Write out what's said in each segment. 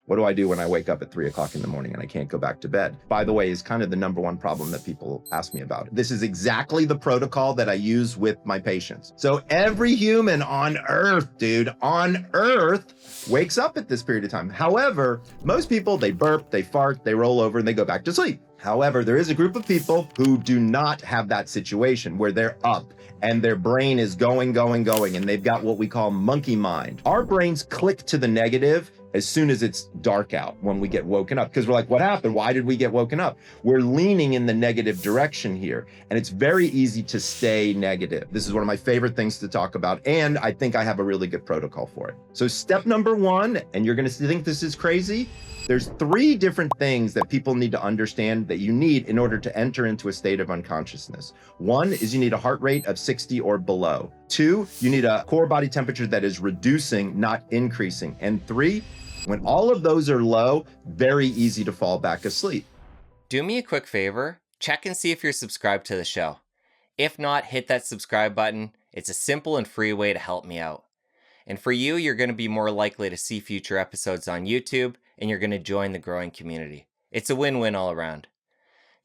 What do I do when I wake up at 3 o'clock in the morning and I can't go back to bed? By the way, is kind of the number one problem that people ask me about. This is exactly the protocol that I use with my patients. So every human on earth, dude, on earth wakes up at this period of time. However, most people, they burp, they fart, they roll over and they go back to sleep. However, there is a group of people who do not have that situation where they're up and their brain is going, and they've got what we call monkey mind. Our brains click to the negative as soon as it's dark out when we get woken up, because we're like, what happened? Why did we get woken up? We're leaning in the negative direction here, and it's very easy to stay negative. This is one of my favorite things to talk about, and I think I have a really good protocol for it. So step number one, and you're gonna think this is crazy, there's 3 different things that people need to understand that you need in order to enter into a state of unconsciousness. 1 is you need a heart rate of 60 or below. 2, you need a core body temperature that is reducing, not increasing. And 3, when all of those are low, very easy to fall back asleep. Do me a quick favor, check and see if you're subscribed to the show. If not, hit that subscribe button. It's a simple and free way to help me out. And for you, you're going to be more likely to see future episodes on YouTube, and you're going to join the growing community. It's a win-win all around.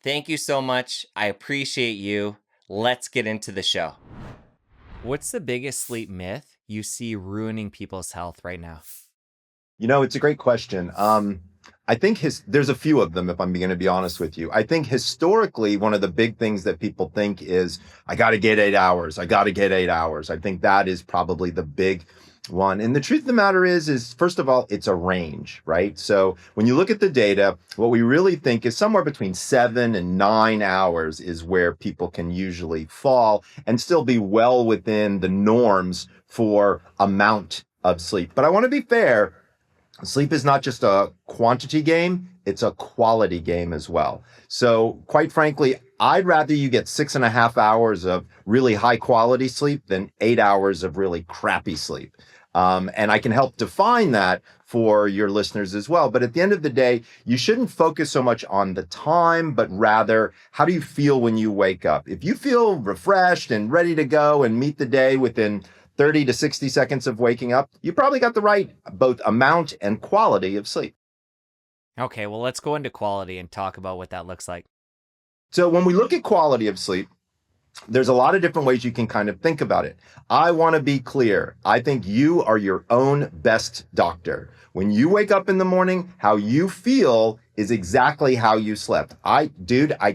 Thank you so much. I appreciate you. Let's get into the show. What's the biggest sleep myth you see ruining people's health right now? You know, it's a great question. I think there's a few of them, if I'm going to be honest with you. I think historically, one of the big things that people think is, I got to get 8 hours. I got to get 8 hours. I think that is probably the big one. And the truth of the matter is first of all, it's a range, right? So when you look at the data, what we really think is somewhere between 7 and 9 hours is where people can usually fall and still be well within the norms for amount of sleep. But I want to be fair. Sleep is not just a quantity game, it's a quality game as well. So quite frankly, I'd rather you get 6.5 hours of really high quality sleep than 8 hours of really crappy sleep. And I can help define that for your listeners as well. But at the end of the day, you shouldn't focus so much on the time, but rather, how do you feel when you wake up? If you feel refreshed and ready to go and meet the day within 30 to 60 seconds of waking up, you probably got the right both amount and quality of sleep. Okay, well, let's go into quality and talk about what that looks like. So when we look at quality of sleep, there's a lot of different ways you can kind of think about it. I want to be clear. I think you are your own best doctor. When you wake up in the morning, how you feel is exactly how you slept. I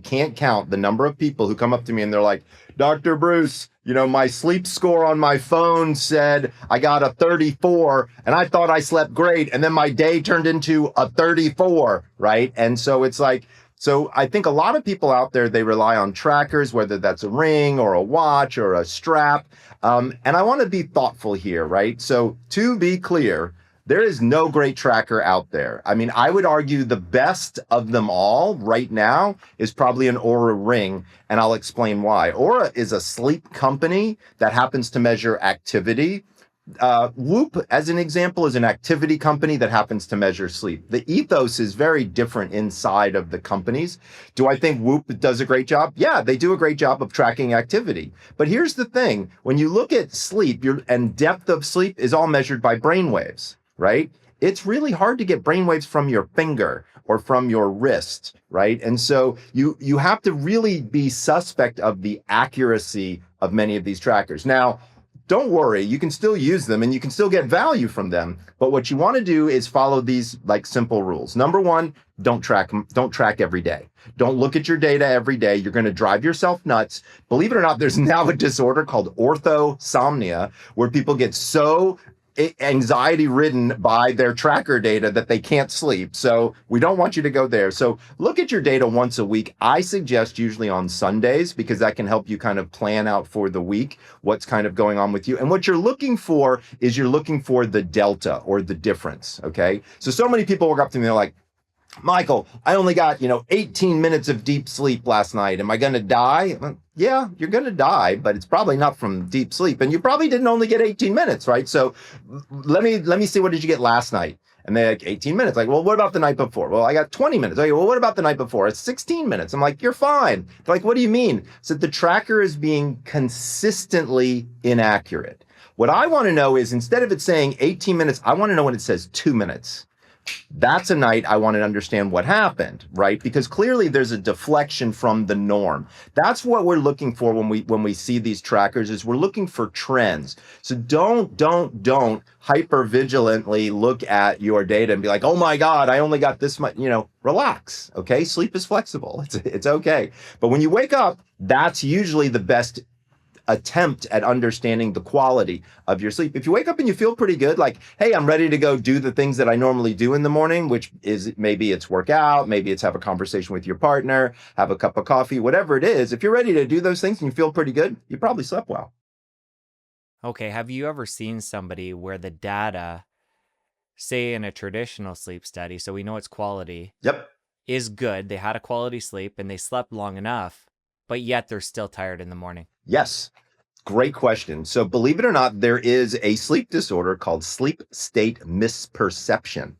can't count the number of people who come up to me and they're like, Dr. Breus, you know, my sleep score on my phone said I got a 34 and I thought I slept great. And then my day turned into a 34, right? And so it's like, so I think a lot of people out there, they rely on trackers, whether that's a ring or a watch or a strap. And I want to be thoughtful here, right? So to be clear, there is no great tracker out there. I mean, I would argue the best of them all right now is probably an Oura ring, and I'll explain why. Oura is a sleep company that happens to measure activity. Whoop, as an example, is an activity company that happens to measure sleep. The ethos is very different inside of the companies. Do I think Whoop does a great job? Yeah, they do a great job of tracking activity. But here's the thing. When you look at sleep, and depth of sleep is all measured by brain waves, right? It's really hard to get brain waves from your finger or from your wrist, right? And so you have to really be suspect of the accuracy of many of these trackers. Now, don't worry, you can still use them and you can still get value from them. But what you want to do is follow these like simple rules. Number one, don't track every day. Don't look at your data every day. You're going to drive yourself nuts. Believe it or not, there's now a disorder called orthosomnia where people get so anxiety ridden by their tracker data that they can't sleep. So we don't want you to go there. So look at your data once a week. I suggest usually on Sundays because that can help you kind of plan out for the week what's kind of going on with you. And what you're looking for is you're looking for the delta or the difference. Okay. So many people walk up to me, they're like, Michael, I only got, 18 minutes of deep sleep last night. Am I going to die? Yeah, you're going to die, but it's probably not from deep sleep. And you probably didn't only get 18 minutes, right? So let me see, what did you get last night? And they're like, 18 minutes. Like, well, what about the night before? Well, I got 20 minutes. Okay, well, what about the night before? It's 16 minutes. I'm like, you're fine. They're like, what do you mean? So the tracker is being consistently inaccurate. What I want to know is instead of it saying 18 minutes, I want to know when it says 2 minutes. That's a night I want to understand what happened, right? Because clearly there's a deflection from the norm. That's what we're looking for when we see these trackers, is we're looking for trends. So don't hyper vigilantly look at your data and be like, oh my God, I only got this much. Relax. Okay. Sleep is flexible. It's okay. But when you wake up, that's usually the best attempt at understanding the quality of your sleep. If you wake up and you feel pretty good, like, hey, I'm ready to go do the things that I normally do in the morning, which is maybe it's work out, maybe it's have a conversation with your partner, have a cup of coffee, whatever it is. If you're ready to do those things and you feel pretty good, you probably slept well. Okay, have you ever seen somebody where the data, say in a traditional sleep study, so we know it's quality, Yep. is good, they had a quality sleep and they slept long enough, but yet they're still tired in the morning? Yes. Great question. So believe it or not, there is a sleep disorder called sleep state misperception.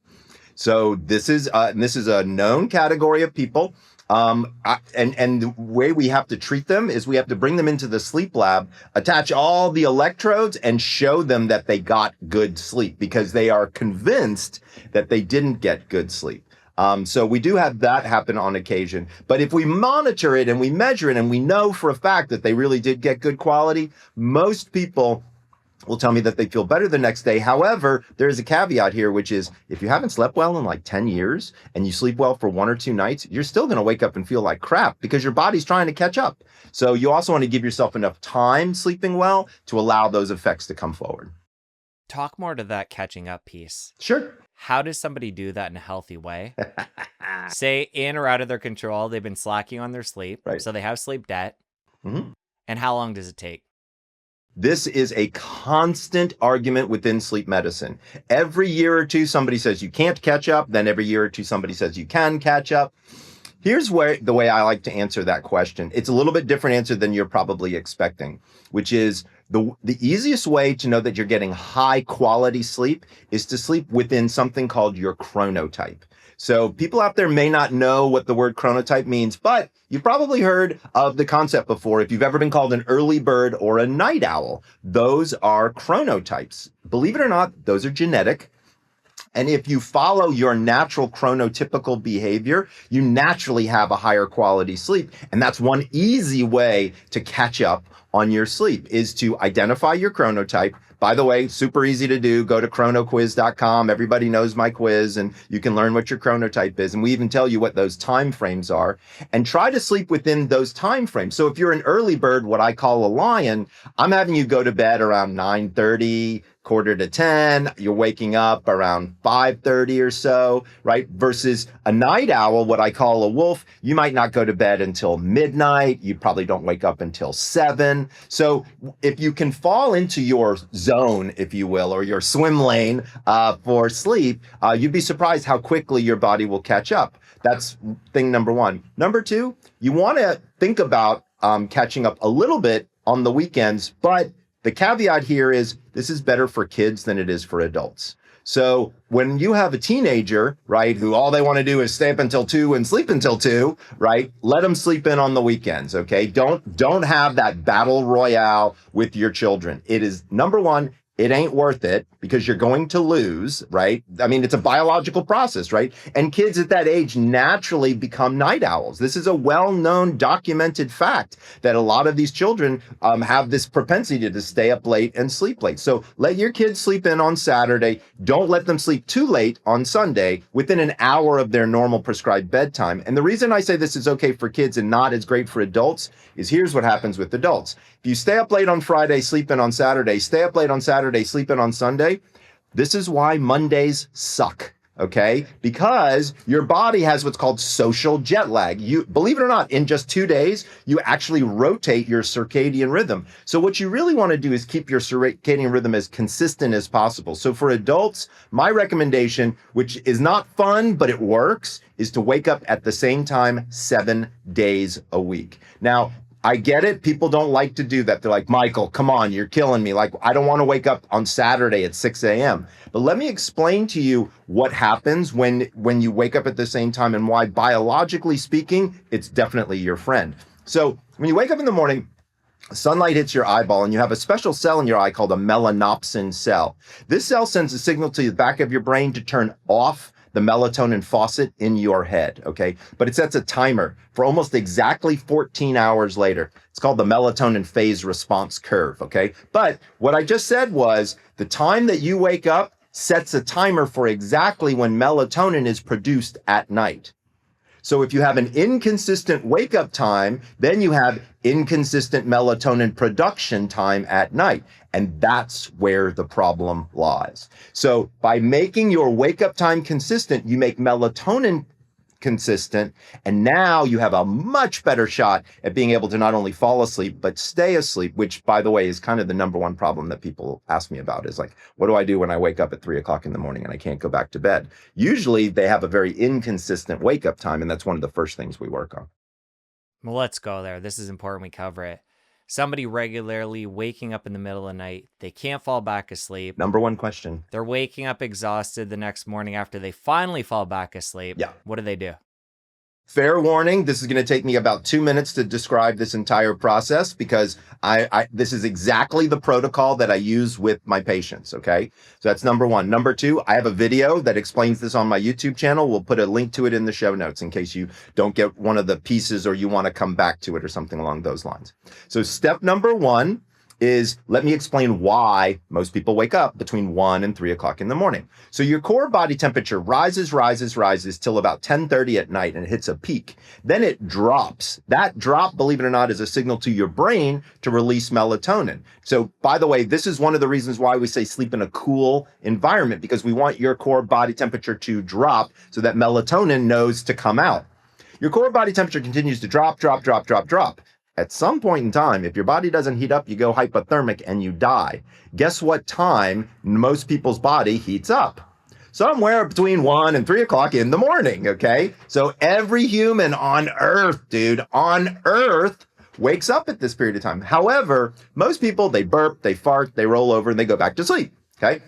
So this is a known category of people. And the way we have to treat them is we have to bring them into the sleep lab, attach all the electrodes, and show them that they got good sleep because they are convinced that they didn't get good sleep. So we do have that happen on occasion. But if we monitor it and we measure it and we know for a fact that they really did get good quality, most people will tell me that they feel better the next day. However, there is a caveat here, which is if you haven't slept well in like 10 years and you sleep well for 1 or 2 nights, you're still going to wake up and feel like crap because your body's trying to catch up. So you also want to give yourself enough time sleeping well to allow those effects to come forward. Talk more to that catching up piece. Sure. How does somebody do that in a healthy way? Say in or out of their control, they've been slacking on their sleep, Right. so they have sleep debt. Mm-hmm. And how long does it take? This is a constant argument within sleep medicine. Every year or two, somebody says you can't catch up. Then every year or two, somebody says you can catch up. Here's where the way I like to answer that question. It's a little bit different answer than you're probably expecting, which is the easiest way to know that you're getting high quality sleep is to sleep within something called your chronotype. So people out there may not know what the word chronotype means, but you've probably heard of the concept before. If you've ever been called an early bird or a night owl, those are chronotypes. Believe it or not, those are genetic. And if you follow your natural chronotypical behavior, you naturally have a higher quality sleep. And that's one easy way to catch up on your sleep is to identify your chronotype. By the way, super easy to do. Go to chronoquiz.com. Everybody knows my quiz and you can learn what your chronotype is. And we even tell you what those time frames are and try to sleep within those time frames. So if you're an early bird, what I call a lion, I'm having you go to bed around 9:30, 9:45. You're waking up around 5:30 or so, right? Versus a night owl, what I call a wolf, you might not go to bed until midnight. You probably don't wake up until 7. So if you can fall into your zone, if you will, or your swim lane for sleep, you'd be surprised how quickly your body will catch up. That's thing number one. Number two, you want to think about catching up a little bit on the weekends, but the caveat here is this is better for kids than it is for adults. So when you have a teenager, right, who all they want to do is stay up until 2 and sleep until 2, right, let them sleep in on the weekends, okay? Don't have that battle royale with your children. It is, number one, it ain't worth it because you're going to lose, right? I mean, it's a biological process, right? And kids at that age naturally become night owls. This is a well-known, documented fact that a lot of these children have this propensity to stay up late and sleep late. So let your kids sleep in on Saturday. Don't let them sleep too late on Sunday within an hour of their normal prescribed bedtime. And the reason I say this is okay for kids and not as great for adults is here's what happens with adults. If you stay up late on Friday, sleep in on Saturday, stay up late on Saturday, sleep in on Sunday, this is why Mondays suck, okay? Because your body has what's called social jet lag. You, believe it or not, in just 2 days, you actually rotate your circadian rhythm. So what you really want to do is keep your circadian rhythm as consistent as possible. So for adults, my recommendation, which is not fun, but it works, is to wake up at the same time 7 days a week. Now, I get it. People don't like to do that. They're like, Michael, come on, you're killing me. Like, I don't want to wake up on Saturday at 6 a.m. But let me explain to you what happens when you wake up at the same time and why, biologically speaking, it's definitely your friend. So when you wake up in the morning, sunlight hits your eyeball and you have a special cell in your eye called a melanopsin cell. This cell sends a signal to the back of your brain to turn off the melatonin faucet in your head, okay? But it sets a timer for almost exactly 14 hours later. It's called the melatonin phase response curve, okay? But what I just said was the time that you wake up sets a timer for exactly when melatonin is produced at night. So if you have an inconsistent wake up time, then you have inconsistent melatonin production time at night. And that's where the problem lies. So by making your wake up time consistent, you make melatonin consistent. And now you have a much better shot at being able to not only fall asleep, but stay asleep, which, by the way, is kind of the number one problem that people ask me about is like, what do I do when I wake up at 3 o'clock in the morning and I can't go back to bed? Usually they have a very inconsistent wake up time. And that's one of the first things we work on. Well, let's go there. This is important we cover it. Somebody regularly waking up in the middle of the night, they can't fall back asleep. Number one question. They're waking up exhausted the next morning after they finally fall back asleep. Yeah. What do they do? Fair warning, this is going to take me about 2 minutes to describe this entire process because this is exactly the protocol that I use with my patients, okay? So that's number one. Number two, I have a video that explains this on my YouTube channel. We'll put a link to it in the show notes in case you don't get one of the pieces or you want to come back to it or something along those lines. So step number one is let me explain why most people wake up between 1 and 3 o'clock in the morning. So your core body temperature rises till about 10:30 at night and it hits a peak. Then it drops. That drop, believe it or not, is a signal to your brain to release melatonin. So by the way, this is one of the reasons why we say sleep in a cool environment because we want your core body temperature to drop so that melatonin knows to come out. Your core body temperature continues to drop. At some point in time, if your body doesn't heat up, you go hypothermic and you die. Guess what time most people's body heats up? Somewhere between 1 and 3 o'clock in the morning, okay? So every human on Earth, wakes up at this period of time. However, most people, they burp, they fart, they roll over, and they go back to sleep, okay?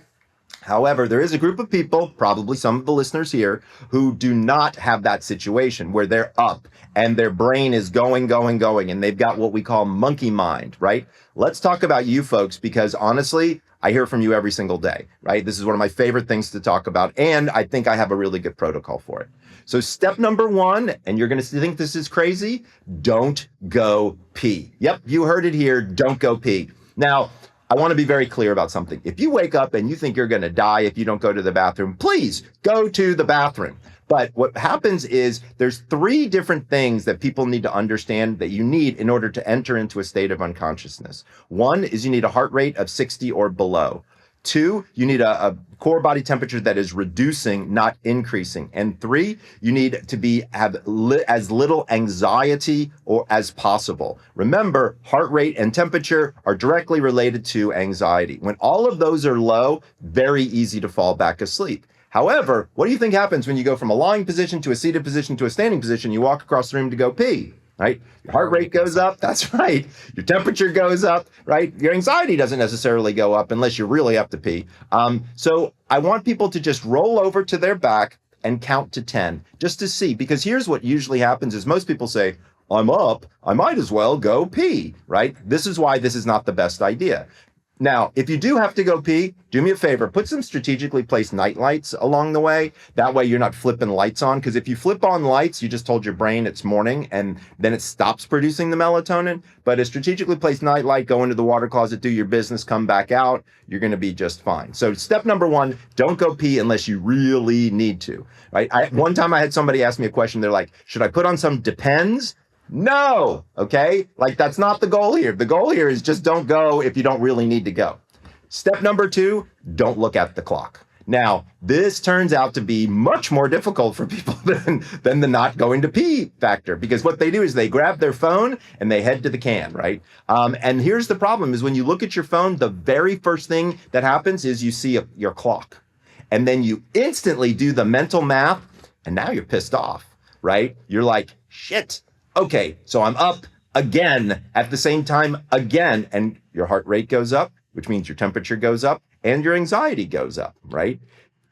However, there is a group of people, probably some of the listeners here, who do not have that situation where they're up and their brain is going, and they've got what we call monkey mind, right? Let's talk about you folks because honestly, I hear from you every single day, right? This is one of my favorite things to talk about, and I think I have a really good protocol for it. So step number one, and you're going to think this is crazy, don't go pee. Yep, you heard it here, don't go pee. Now, I want to be very clear about something. If you wake up and you think you're going to die if you don't go to the bathroom, please go to the bathroom. But what happens is there's 3 different things that people need to understand that you need in order to enter into a state of unconsciousness. 1 is you need a heart rate of 60 or below. 2, you need a core body temperature that is reducing, not increasing. And 3, you need to have as little anxiety or as possible. Remember, heart rate and temperature are directly related to anxiety. When all of those are low, very easy to fall back asleep. However, what do you think happens when you go from a lying position to a seated position to a standing position? You walk across the room to go pee. Right? Your heart rate goes up. That's right. Your temperature goes up, right? Your anxiety doesn't necessarily go up unless you really have to pee. So I want people to just roll over to their back and count to 10 just to see, because here's what usually happens is most people say, I'm up, I might as well go pee, right? This is why this is not the best idea. Now, if you do have to go pee, do me a favor, put some strategically placed night lights along the way. That way you're not flipping lights on, because if you flip on lights, you just told your brain it's morning and then it stops producing the melatonin. But a strategically placed night light, go into the water closet, do your business, come back out, you're going to be just fine. So step number 1, don't go pee unless you really need to, right? One time I had somebody ask me a question. They're like, should I put on some Depends? No, okay? Like, that's not the goal here. The goal here is just don't go if you don't really need to go. Step number 2, don't look at the clock. Now, this turns out to be much more difficult for people than the not going to pee factor, because what they do is they grab their phone and they head to the can, right? And here's the problem is when you look at your phone, the very first thing that happens is you see your clock. And then you instantly do the mental math, and now you're pissed off, right? You're like, shit. Okay, so I'm up again at the same time again, and your heart rate goes up, which means your temperature goes up and your anxiety goes up, right?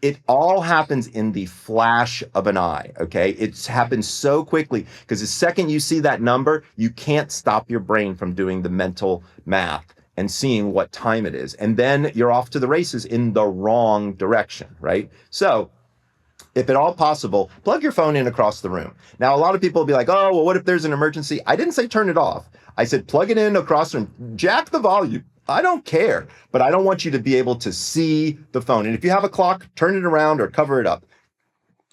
It all happens in the flash of an eye, okay? It happens so quickly because the second you see that number, you can't stop your brain from doing the mental math and seeing what time it is. And then you're off to the races in the wrong direction, right? So if at all possible, plug your phone in across the room. Now, a lot of people will be like, oh, well, what if there's an emergency? I didn't say turn it off. I said plug it in across the room, jack the volume. I don't care, but I don't want you to be able to see the phone. And if you have a clock, turn it around or cover it up.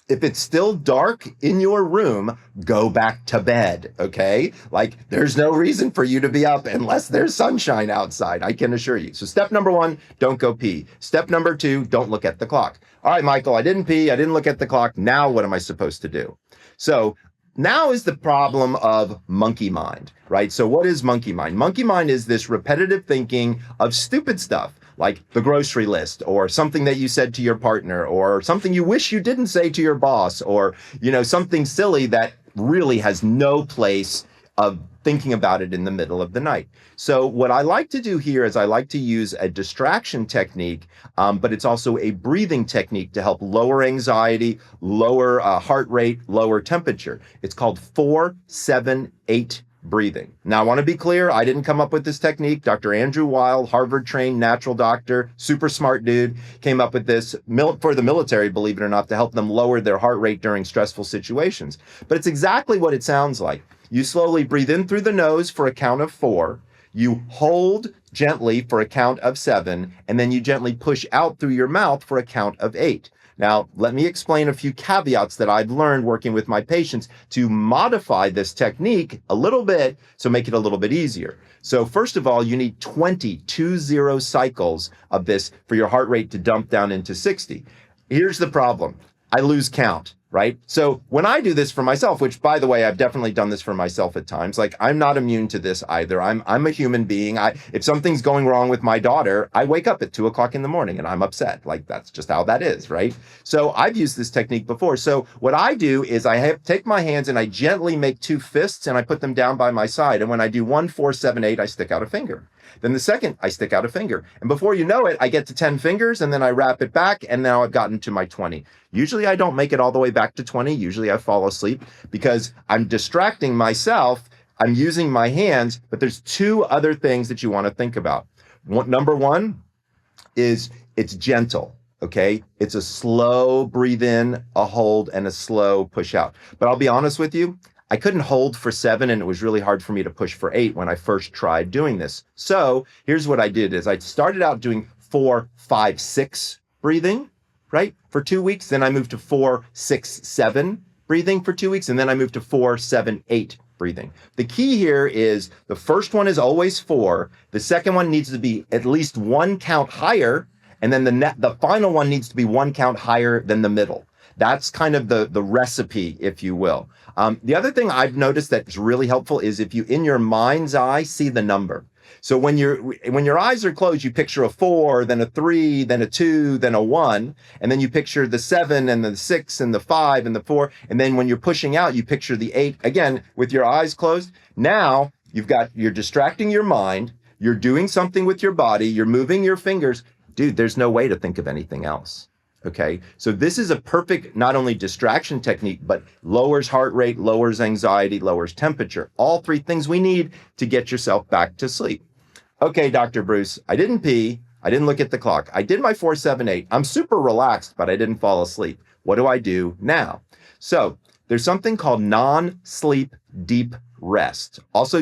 If it's still dark in your room, go back to bed, okay? Like, there's no reason for you to be up unless there's sunshine outside, I can assure you. So step number 1, don't go pee. Step number 2, don't look at the clock. All right, Michael, I didn't pee, I didn't look at the clock. Now what am I supposed to do? So now is the problem of monkey mind, right? So what is monkey mind? Monkey mind is this repetitive thinking of stupid stuff, like the grocery list, or something that you said to your partner, or something you wish you didn't say to your boss, or, something silly that really has no place of thinking about it in the middle of the night. So what I like to do here is I like to use a distraction technique, but it's also a breathing technique to help lower anxiety, lower heart rate, lower temperature. It's called 4-7-8 breathing. Now, I want to be clear, I didn't come up with this technique. Dr. Andrew Weil, Harvard-trained natural doctor, super smart dude, came up with this for the military, believe it or not, to help them lower their heart rate during stressful situations. But it's exactly what it sounds like. You slowly breathe in through the nose for a count of 4. You hold gently for a count of 7, and then you gently push out through your mouth for a count of 8. Now, let me explain a few caveats that I've learned working with my patients to modify this technique a little bit, so make it a little bit easier. So first of all, you need 20 cycles of this for your heart rate to dump down into 60. Here's the problem. I lose count, right? So when I do this for myself, which by the way, I've definitely done this for myself at times, like I'm not immune to this either. I'm a human being. If something's going wrong with my daughter, I wake up at 2 o'clock in the morning and I'm upset. Like that's just how that is, right? So I've used this technique before. So what I do is take my hands and I gently make 2 fists and I put them down by my side. And when I do 1, 4, 7, 8, I stick out a finger. Then the second, I stick out a finger. And before you know it, I get to 10 fingers and then I wrap it back and now I've gotten to my 20. Usually I don't make it all the way back to 20. Usually I fall asleep because I'm distracting myself. I'm using my hands, but there's 2 other things that you want to think about. Number 1 is it's gentle. Okay. It's a slow breathe in, a hold, and a slow push out. But I'll be honest with you, I couldn't hold for 7 and it was really hard for me to push for 8 when I first tried doing this. So here's what I did is I started out doing 4, 5, 6 breathing, right? For 2 weeks. Then I moved to 4, 6, 7 breathing for 2 weeks. And then I moved to 4, 7, 8 breathing. The key here is the first one is always 4. The second one needs to be at least 1 count higher. And then the final one needs to be 1 count higher than the middle. That's kind of the recipe, if you will. The other thing I've noticed that's really helpful is if you, in your mind's eye, see the number. So when your eyes are closed, you picture a 4, then a 3, then a 2, then a 1, and then you picture the 7 and the 6 and the 5 and the 4. And then when you're pushing out, you picture the 8, again, with your eyes closed. Now you're distracting your mind. You're doing something with your body. You're moving your fingers. Dude, there's no way to think of anything else. Okay, so this is a perfect, not only distraction technique, but lowers heart rate, lowers anxiety, lowers temperature. All 3 things we need to get yourself back to sleep. Okay, Dr. Breus, I didn't pee. I didn't look at the clock. I did my 4, 7, 8. I'm super relaxed, but I didn't fall asleep. What do I do now? So there's something called non-sleep deep rest, also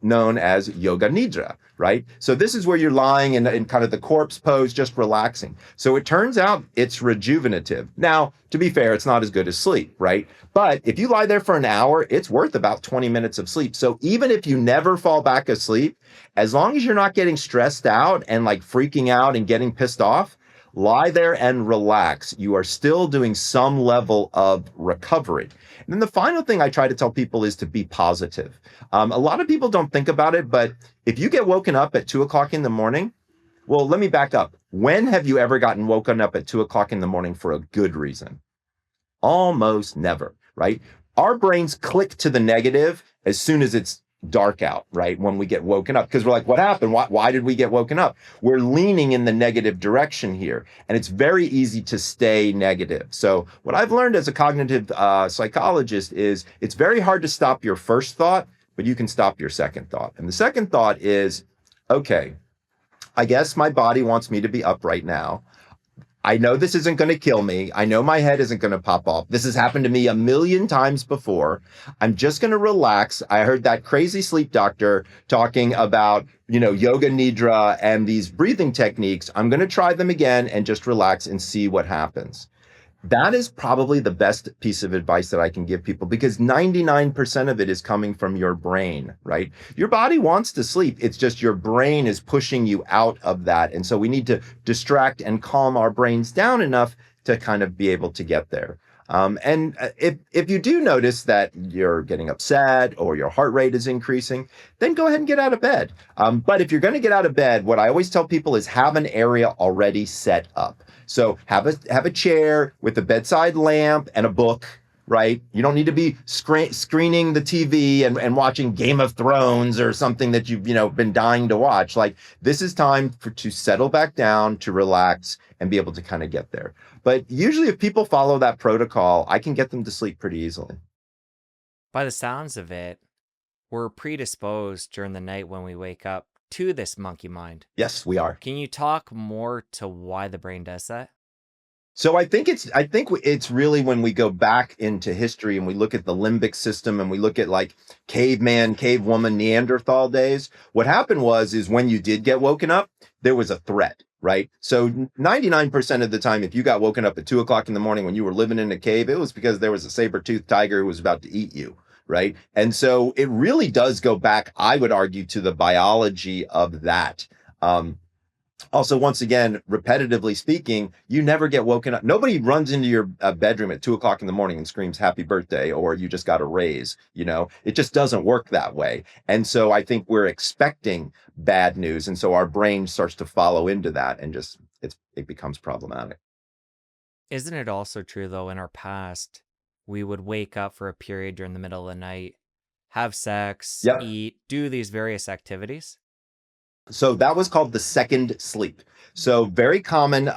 known as yoga nidra, right? So this is where you're lying in kind of the corpse pose, just relaxing. So it turns out it's rejuvenative. Now, to be fair, it's not as good as sleep, right? But if you lie there for an hour, it's worth about 20 minutes of sleep. So even if you never fall back asleep, as long as you're not getting stressed out and like freaking out and getting pissed off, lie there and relax. You are still doing some level of recovery. And then the final thing I try to tell people is to be positive. A lot of people don't think about it, but if you get woken up at 2 o'clock in the morning, well, let me back up. When have you ever gotten woken up at 2 o'clock in the morning for a good reason? Almost never, right? Our brains click to the negative as soon as it's dark out, right? When we get woken up, because we're like, what happened? Why did we get woken up? We're leaning in the negative direction here. And it's very easy to stay negative. So what I've learned as a cognitive psychologist is it's very hard to stop your first thought, but you can stop your second thought. And the second thought is, okay, I guess my body wants me to be up right now. I know this isn't going to kill me. I know my head isn't going to pop off. This has happened to me a million times before. I'm just going to relax. I heard that crazy sleep doctor talking about, yoga nidra and these breathing techniques. I'm going to try them again and just relax and see what happens. That is probably the best piece of advice that I can give people, because 99% of it is coming from your brain, right? Your body wants to sleep. It's just your brain is pushing you out of that. And so we need to distract and calm our brains down enough to kind of be able to get there. And if you do notice that you're getting upset or your heart rate is increasing, then go ahead and get out of bed. But if you're going to get out of bed, what I always tell people is have an area already set up. So have a chair with a bedside lamp and a book, right? You don't need to be screening the TV and watching Game of Thrones or something that you've been dying to watch. Like, this is time to settle back down, to relax, and be able to kind of get there. But usually if people follow that protocol, I can get them to sleep pretty easily. By the sounds of it, we're predisposed during the night when we wake up to this monkey mind. Yes, we are. Can you talk more to why the brain does that? So I think it's really when we go back into history and we look at the limbic system and we look at like caveman, cavewoman, Neanderthal days. What happened is when you did get woken up, there was a threat, right? So 99% of the time, if you got woken up at 2 o'clock in the morning when you were living in a cave, it was because there was a saber-toothed tiger who was about to eat you, right? And so it really does go back, I would argue, to the biology of that. Also, once again, repetitively speaking, you never get woken up. Nobody runs into your bedroom at 2 o'clock in the morning and screams happy birthday, or you just got a raise. It just doesn't work that way. And so I think we're expecting bad news. And so our brain starts to follow into that and it becomes problematic. Isn't it also true, though, in our past, we would wake up for a period during the middle of the night, have sex, Yep. eat, do these various activities? So that was called the second sleep. So very common.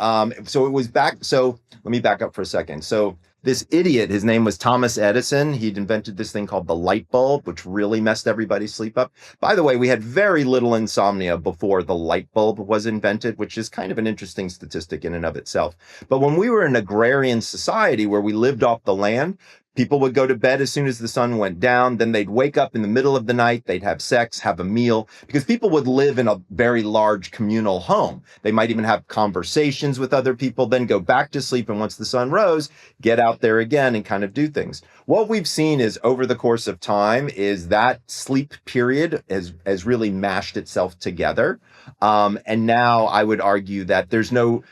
So it was back. So let me back up for a second. So this idiot, his name was Thomas Edison. He'd invented this thing called the light bulb, which really messed everybody's sleep up. By the way, we had very little insomnia before the light bulb was invented, which is kind of an interesting statistic in and of itself. But when we were an agrarian society where we lived off the land, people would go to bed as soon as the sun went down. Then they'd wake up in the middle of the night. They'd have sex, have a meal, because people would live in a very large communal home. They might even have conversations with other people, then go back to sleep. And once the sun rose, get out there again and kind of do things. What we've seen is over the course of time is that sleep period has really mashed itself together. And now I would argue that there's no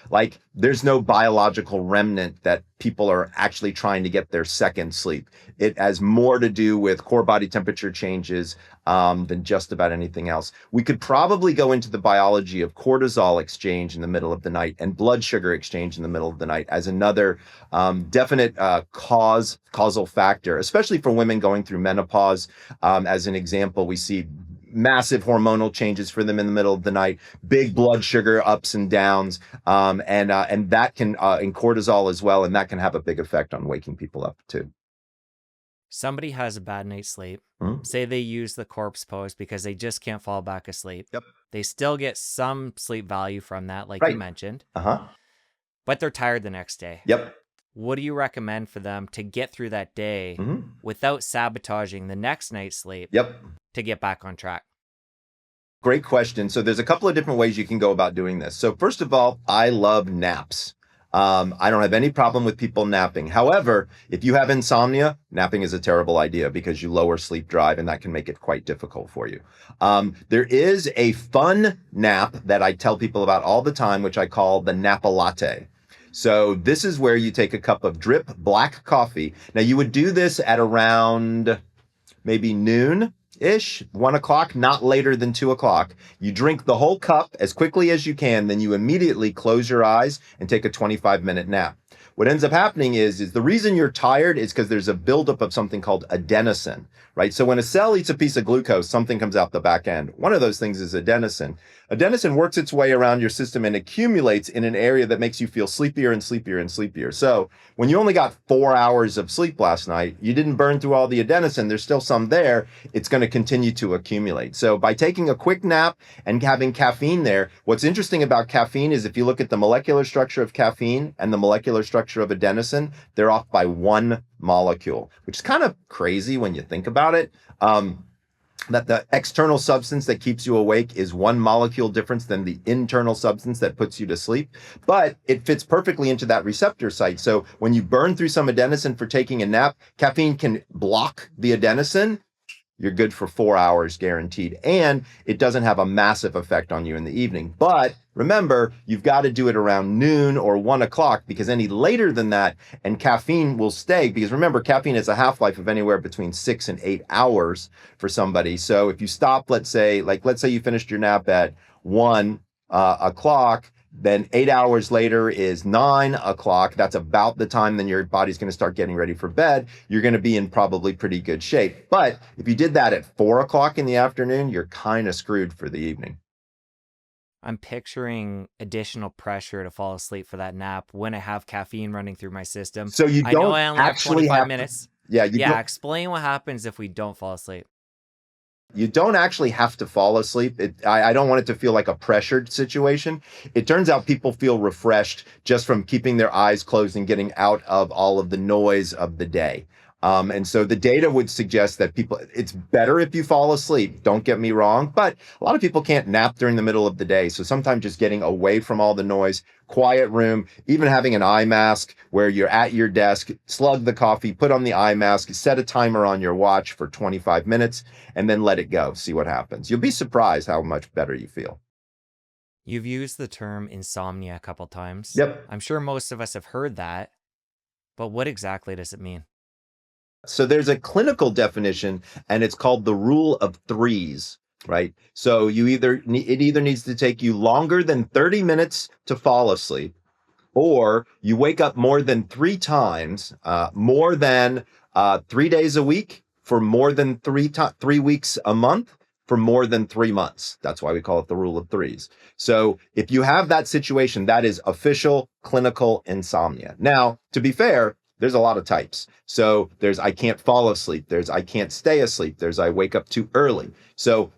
biological remnant that people are actually trying to get their second sleep. It has more to do with core body temperature changes than just about anything else. We could probably go into the biology of cortisol exchange in the middle of the night and blood sugar exchange in the middle of the night as another definite causal factor, especially for women going through menopause. As an example, we see massive hormonal changes for them in the middle of the night, big blood sugar ups and downs, and that can in cortisol as well, and that can have a big effect on waking people up too. Somebody has a bad night's sleep. Mm-hmm. Say they use the corpse pose because they just can't fall back asleep. Yep. They still get some sleep value from that, like Right. you mentioned. Uh-huh. But they're tired the next day. Yep. What do you recommend for them to get through that day without sabotaging the next night's sleep? Yep. To get back on track? Great question. So there's a couple of different ways you can go about doing this. So first of all, I love naps. I don't have any problem with people napping. However, if you have insomnia, napping is a terrible idea because you lower sleep drive and that can make it quite difficult for you. There is a fun nap that I tell people about all the time, which I call the nap latte. So this is where you take a cup of drip black coffee. Now you would do this at around maybe noon-ish, 1 o'clock, not later than 2 o'clock. You drink the whole cup as quickly as you can, then you immediately close your eyes and take a 25-minute nap. what ends up happening is the reason you're tired is because there's a buildup of something called adenosine, right? So when a cell eats a piece of glucose, something comes out the back end. One of those things is adenosine. Adenosine works its way around your system and accumulates in an area that makes you feel sleepier and sleepier and sleepier. So when you only got 4 hours of sleep last night, you didn't burn through all the adenosine. There's still some there. It's going to continue to accumulate. So by taking a quick nap and having caffeine there, what's interesting about caffeine is if you look at the molecular structure of caffeine and the molecular structure of adenosine, they're off by one molecule, which is kind of crazy when you think about it. That the external substance that keeps you awake is one molecule difference than the internal substance that puts you to sleep, but it fits perfectly into that receptor site. So when you burn through some adenosine for taking a nap, caffeine can block the adenosine. You're good for 4 hours guaranteed. And it doesn't have a massive effect on you in the evening. But remember, you've got to do it around noon or 1 o'clock, because any later than that, and caffeine will stay, because remember, caffeine has a half-life of anywhere between 6 and 8 hours for somebody. So if you stop, let's say you finished your nap at 1 o'clock, then 8 hours later is 9 o'clock. That's about the time then your body's going to start getting ready for bed. You're going to be in probably pretty good shape. But if you did that at 4 o'clock in the afternoon, you're kind of screwed for the evening. I'm picturing additional pressure to fall asleep for that nap when I have caffeine running through my system. So you I know don't I only have actually 25 have minutes. Yeah, Explain what happens if we don't fall asleep. you don't actually have to fall asleep. I don't want it to feel like a pressured situation. It turns out people feel refreshed just from keeping their eyes closed and getting out of all of the noise of the day. And so the data would suggest that it's better if you fall asleep, don't get me wrong, but a lot of people can't nap during the middle of the day. So sometimes just getting away from all the noise, quiet room, even having an eye mask where you're at your desk, slug the coffee, put on the eye mask, set a timer on your watch for 25 minutes, and then let it go. See what happens. You'll be surprised how much better you feel. You've used the term insomnia a couple times. Yep. I'm sure most of us have heard that, but what exactly does it mean? So there's a clinical definition, and it's called the rule of threes, right? So it either needs to take you longer than 30 minutes to fall asleep, or you wake up more than 3 times, more than 3 days a week for more than 3 weeks a month for more than 3 months. That's why we call it the rule of threes. So if you have that situation, that is official clinical insomnia. Now, to be fair, there's a lot of types. So there's I can't fall asleep. There's I can't stay asleep. There's I wake up too early. So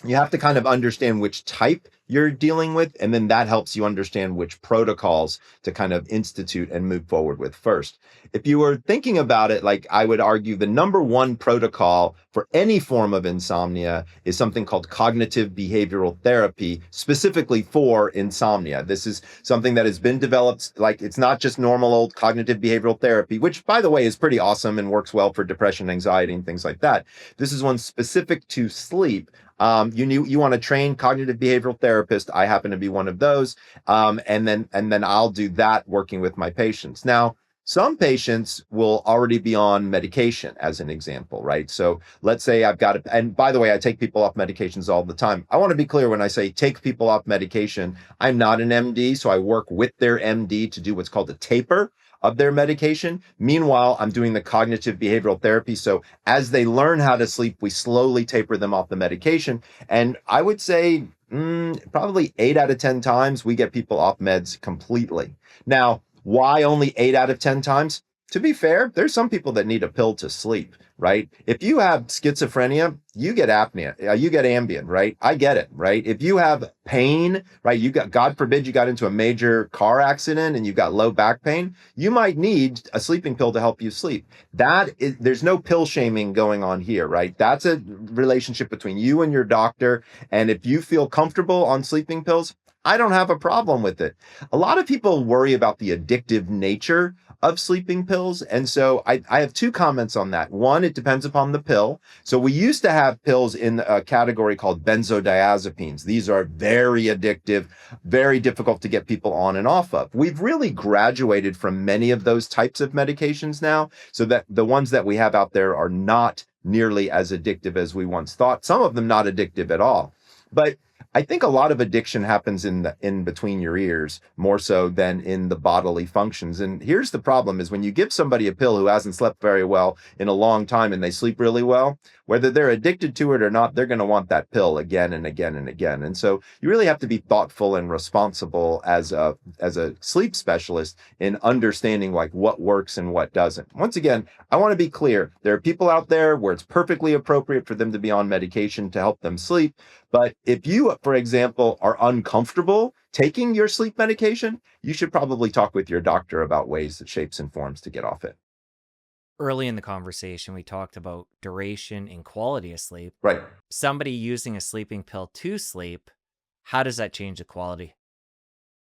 you have to kind of understand which type you're dealing with, and then that helps you understand which protocols to kind of institute and move forward with first. If you were thinking about it, like I would argue the number one protocol for any form of insomnia is something called cognitive behavioral therapy, specifically for insomnia. This is something that has been developed, like it's not just normal old cognitive behavioral therapy, which by the way is pretty awesome and works well for depression, anxiety, and things like that. This is one specific to sleep. You want to train cognitive behavioral therapist. I happen to be one of those. And then I'll do that working with my patients. Now, some patients will already be on medication, as an example, right? So let's say and by the way, I take people off medications all the time. I want to be clear when I say take people off medication, I'm not an MD, so I work with their MD to do what's called a taper of their medication. Meanwhile, I'm doing the cognitive behavioral therapy. So as they learn how to sleep, we slowly taper them off the medication. And I would say probably 8 out of 10 times we get people off meds completely. Now, why only 8 out of 10 times? To be fair, there's some people that need a pill to sleep, right? If you have schizophrenia, you get apnea, you get Ambien, right? I get it, right? If you have pain, right? God forbid you got into a major car accident and you've got low back pain, you might need a sleeping pill to help you sleep. There's no pill shaming going on here, right? That's a relationship between you and your doctor. And if you feel comfortable on sleeping pills, I don't have a problem with it. A lot of people worry about the addictive nature of sleeping pills. And so I have 2 comments on that. One, it depends upon the pill. So we used to have pills in a category called benzodiazepines. These are very addictive, very difficult to get people on and off of. We've really graduated from many of those types of medications now, so that the ones that we have out there are not nearly as addictive as we once thought. Some of them not addictive at all. But I think a lot of addiction happens in between your ears more so than in the bodily functions. And here's the problem is when you give somebody a pill who hasn't slept very well in a long time and they sleep really well, whether they're addicted to it or not, they're going to want that pill again and again and again. And so you really have to be thoughtful and responsible as a sleep specialist in understanding like what works and what doesn't. Once again, I want to be clear. There are people out there where it's perfectly appropriate for them to be on medication to help them sleep. But if you, for example, are uncomfortable taking your sleep medication, you should probably talk with your doctor about ways that shapes and forms to get off it. Early in the conversation, we talked about duration and quality of sleep. Right. Somebody using a sleeping pill to sleep, how does that change the quality?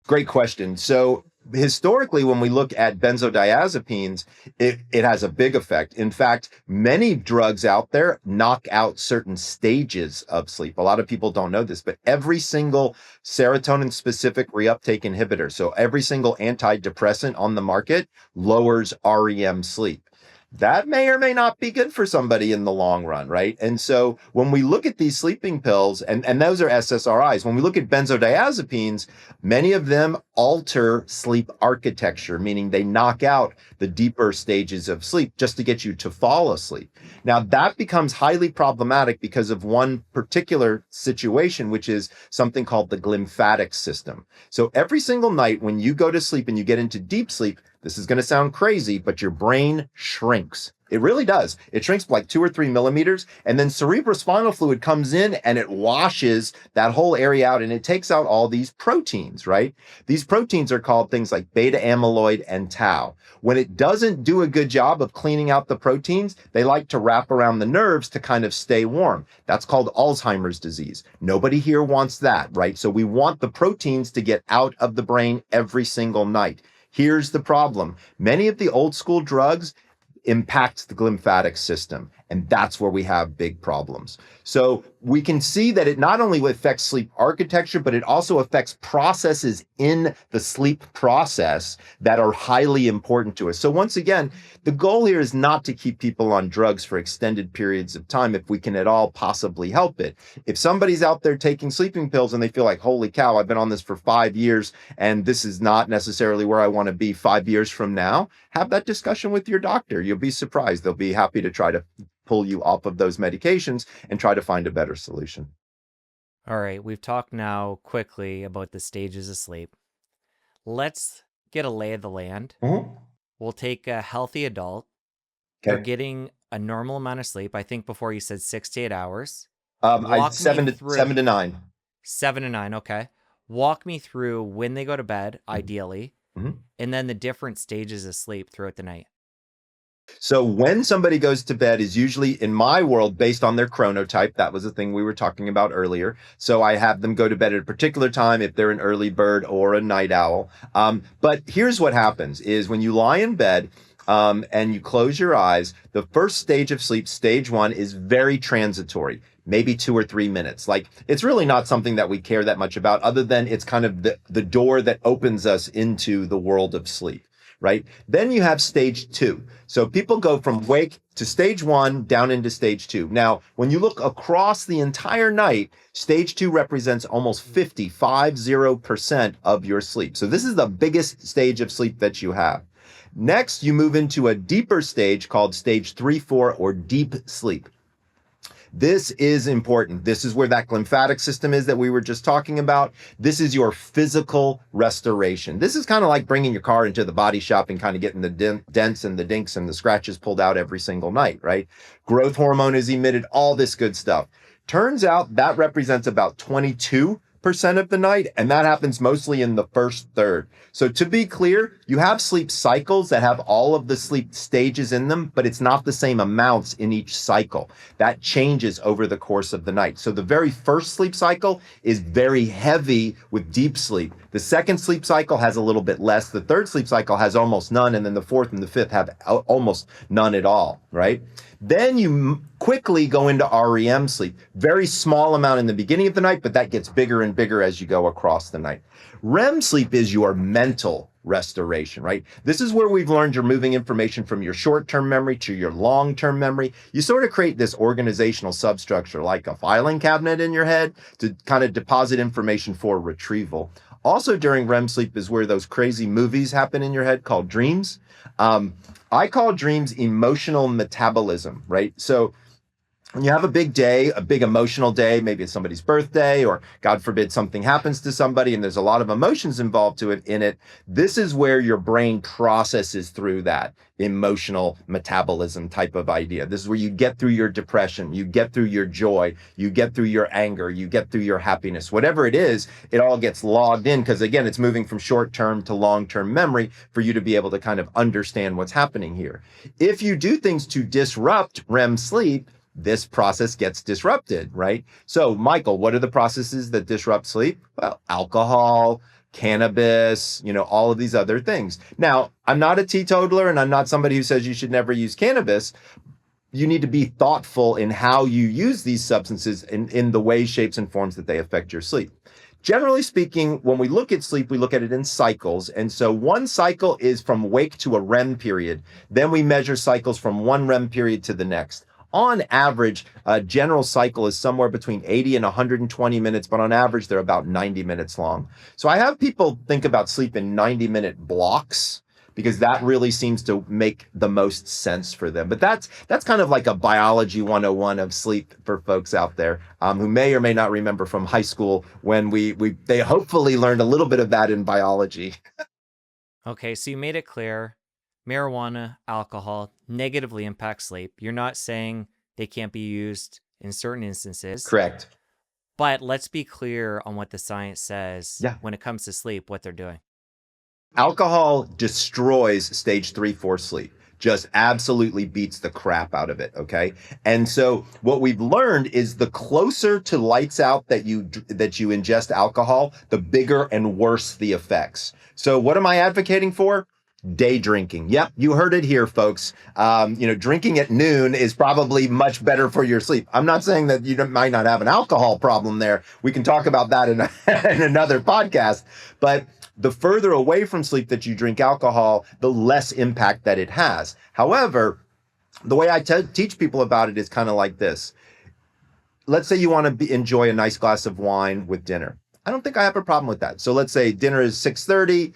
Great question. So historically, when we look at benzodiazepines, it has a big effect. In fact, many drugs out there knock out certain stages of sleep. A lot of people don't know this, but every single serotonin-specific reuptake inhibitor, so every single antidepressant on the market lowers REM sleep. That may or may not be good for somebody in the long run, right? And so when we look at these sleeping pills, and those are SSRIs, when we look at benzodiazepines, many of them alter sleep architecture, meaning they knock out the deeper stages of sleep just to get you to fall asleep. Now, that becomes highly problematic because of one particular situation, which is something called the glymphatic system. So every single night when you go to sleep and you get into deep sleep, this is going to sound crazy, but your brain shrinks. It really does. It shrinks like 2 or 3 millimeters, and then cerebrospinal fluid comes in and it washes that whole area out and it takes out all these proteins, right? These proteins are called things like beta amyloid and tau. When it doesn't do a good job of cleaning out the proteins, they like to wrap around the nerves to kind of stay warm. That's called Alzheimer's disease. Nobody here wants that, right? So we want the proteins to get out of the brain every single night. Here's the problem. Many of the old school drugs impact the glymphatic system, and that's where we have big problems. So we can see that it not only affects sleep architecture, but it also affects processes in the sleep process that are highly important to us. So once again, the goal here is not to keep people on drugs for extended periods of time if we can at all possibly help it. If somebody's out there taking sleeping pills and they feel like, holy cow, I've been on this for 5 years and this is not necessarily where I want to be 5 years from now, have that discussion with your doctor. You'll be surprised. They'll be happy to try to pull you off of those medications and try to find a better solution. All right, we've talked now quickly about the stages of sleep. Let's get a lay of the land. Mm-hmm. We'll take a healthy adult. Okay. They're getting a normal amount of sleep. I think before you said 6 to 8 hours. 7 to 9. 7 to 9, okay. Walk me through when they go to bed, ideally, and then the different stages of sleep throughout the night. So when somebody goes to bed is usually, in my world, based on their chronotype. That was the thing we were talking about earlier. So I have them go to bed at a particular time if they're an early bird or a night owl. But here's what happens is when you lie in bed and you close your eyes, the first stage of sleep, stage 1, is very transitory. Maybe 2 or 3 minutes. Like, it's really not something that we care that much about, other than it's kind of the door that opens us into the world of sleep, right? Then you have stage 2. So people go from wake to stage 1 down into stage 2. Now, when you look across the entire night, stage 2 represents almost 50% of your sleep. So this is the biggest stage of sleep that you have. Next, you move into a deeper stage called stage 3, 4, or deep sleep. This is important. This is where that glymphatic system is that we were just talking about. This is your physical restoration. This is kind of like bringing your car into the body shop and kind of getting the dents and the dinks and the scratches pulled out every single night, right? Growth hormone is emitted, all this good stuff. Turns out that represents about 22% of the night, and that happens mostly in the first third. So to be clear, you have sleep cycles that have all of the sleep stages in them, but it's not the same amounts in each cycle. That changes over the course of the night. So the very first sleep cycle is very heavy with deep sleep. The second sleep cycle has a little bit less. The third sleep cycle has almost none, and then the fourth and the fifth have almost none at all, right? Then you quickly go into REM sleep. Very small amount in the beginning of the night, but that gets bigger and bigger as you go across the night. REM sleep is your mental restoration, right? This is where we've learned you're moving information from your short-term memory to your long-term memory. You sort of create this organizational substructure like a filing cabinet in your head to kind of deposit information for retrieval. Also during REM sleep is where those crazy movies happen in your head called dreams. I call dreams emotional metabolism, right? So when you have a big day, a big emotional day, maybe it's somebody's birthday, or God forbid something happens to somebody and there's a lot of emotions involved in it, this is where your brain processes through that emotional metabolism type of idea. This is where you get through your depression, you get through your joy, you get through your anger, you get through your happiness. Whatever it is, it all gets logged in because, again, it's moving from short-term to long-term memory for you to be able to kind of understand what's happening here. If you do things to disrupt REM sleep, this process gets disrupted, right? So, Michael, what are the processes that disrupt sleep? Well, alcohol, cannabis, all of these other things. Now, I'm not a teetotaler and I'm not somebody who says you should never use cannabis. You need to be thoughtful in how you use these substances in the ways, shapes, and forms that they affect your sleep. Generally speaking, when we look at sleep, we look at it in cycles. And so one cycle is from wake to a REM period. Then we measure cycles from one REM period to the next. On average, a general cycle is somewhere between 80 and 120 minutes, but on average, they're about 90 minutes long. So I have people think about sleep in 90-minute blocks because that really seems to make the most sense for them. But that's kind of like a biology 101 of sleep for folks out there who may or may not remember from high school when they hopefully learned a little bit of that in biology. Okay, so you made it clear. Marijuana, alcohol negatively impact sleep. You're not saying they can't be used in certain instances. Correct. But let's be clear on what the science says when it comes to sleep, what they're doing. Alcohol destroys stage 3-4 sleep. Just absolutely beats the crap out of it, okay? And so what we've learned is the closer to lights out that you ingest alcohol, the bigger and worse the effects. So what am I advocating for? Day drinking. Yep, you heard it here, folks. Drinking at noon is probably much better for your sleep. I'm not saying that you might not have an alcohol problem there. We can talk about that in another podcast. But the further away from sleep that you drink alcohol, the less impact that it has. However, the way I teach people about it is kind of like this. Let's say you want to enjoy a nice glass of wine with dinner. I don't think I have a problem with that. So let's say dinner is 6:30.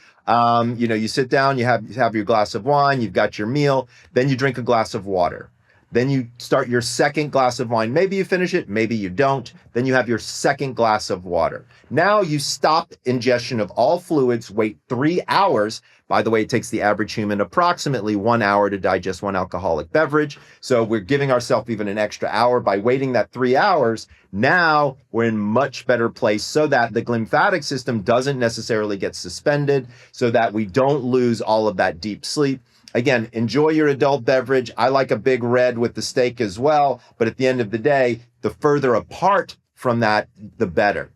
You sit down, you have your glass of wine, you've got your meal, then you drink a glass of water. Then you start your second glass of wine. Maybe you finish it, maybe you don't. Then you have your second glass of water. Now you stop ingestion of all fluids, wait 3 hours. By the way, it takes the average human approximately 1 hour to digest one alcoholic beverage. So we're giving ourselves even an extra hour by waiting that 3 hours. Now we're in much better place so that the glymphatic system doesn't necessarily get suspended, so that we don't lose all of that deep sleep. Again, enjoy your adult beverage. I like a big red with the steak as well. But at the end of the day, the further apart from that, the better.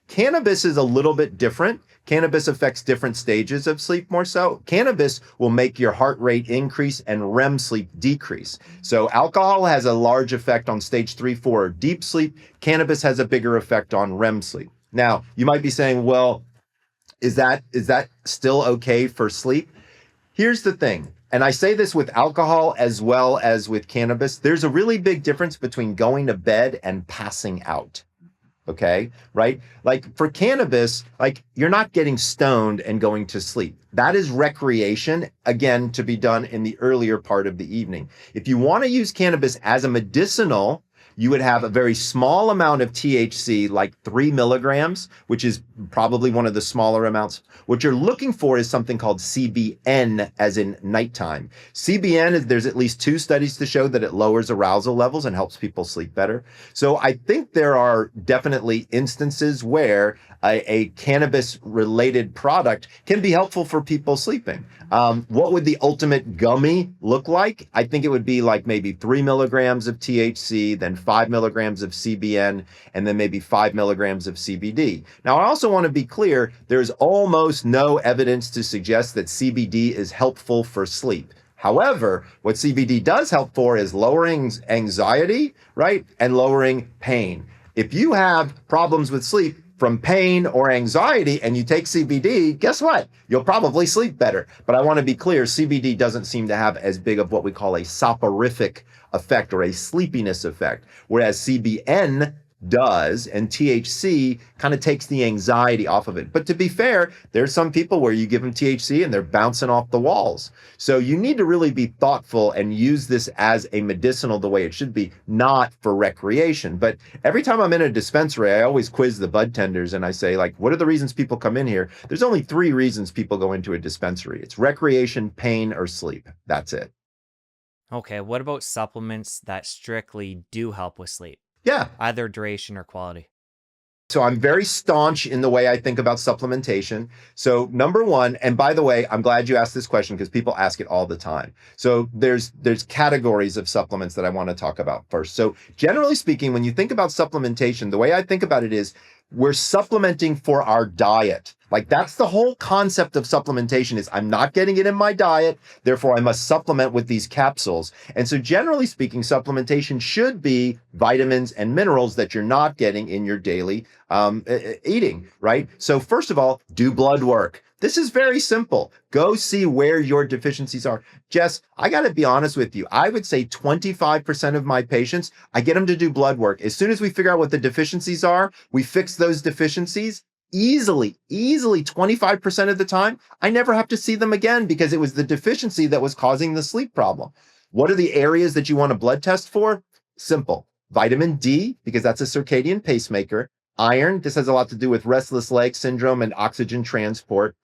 Cannabis is a little bit different. Cannabis affects different stages of sleep more so. Cannabis will make your heart rate increase and REM sleep decrease. So alcohol has a large effect on stage 3-4 deep sleep. Cannabis has a bigger effect on REM sleep. Now, you might be saying, well, is that still okay for sleep? Here's the thing. And I say this with alcohol as well as with cannabis. There's a really big difference between going to bed and passing out. Okay, right? Like for cannabis, you're not getting stoned and going to sleep. That is recreation, again, to be done in the earlier part of the evening. If you want to use cannabis as a medicinal, you would have a very small amount of THC, like 3 milligrams, which is probably one of the smaller amounts. What you're looking for is something called CBN, as in nighttime. CBN, there's at least 2 studies to show that it lowers arousal levels and helps people sleep better. So I think there are definitely instances where a cannabis-related product can be helpful for people sleeping. What would the ultimate gummy look like? I think it would be like maybe 3 milligrams of THC, then 5 milligrams of CBN, and then maybe 5 milligrams of CBD. Now, I also want to be clear, there's almost no evidence to suggest that CBD is helpful for sleep. However, what CBD does help for is lowering anxiety, right? And lowering pain. If you have problems with sleep, from pain or anxiety and you take CBD, guess what? You'll probably sleep better. But I want to be clear, CBD doesn't seem to have as big of what we call a soporific effect or a sleepiness effect, whereas CBN does, and THC kind of takes the anxiety off of it. But to be fair, there's some people where you give them THC and they're bouncing off the walls. So you need to really be thoughtful and use this as a medicinal the way it should be, not for recreation. But every time I'm in a dispensary, I always quiz the bud tenders and I say, like, what are the reasons people come in here? There's only 3 reasons people go into a dispensary. It's recreation, pain, or sleep. That's it. Okay, what about supplements that strictly do help with sleep? Yeah. Either duration or quality. So I'm very staunch in the way I think about supplementation. So number one, and by the way, I'm glad you asked this question because people ask it all the time. So there's categories of supplements that I want to talk about first. So generally speaking, when you think about supplementation, the way I think about it is we're supplementing for our diet. Like that's the whole concept of supplementation is I'm not getting it in my diet, therefore I must supplement with these capsules. And so generally speaking, supplementation should be vitamins and minerals that you're not getting in your daily eating, right? So first of all, do blood work. This is very simple. Go see where your deficiencies are. Jess, I got to be honest with you. I would say 25% of my patients, I get them to do blood work. As soon as we figure out what the deficiencies are, we fix those deficiencies easily 25% of the time. I never have to see them again because it was the deficiency that was causing the sleep problem. What are the areas that you want a blood test for? Simple. Vitamin D, because that's a circadian pacemaker. Iron, this has a lot to do with restless leg syndrome and oxygen transport.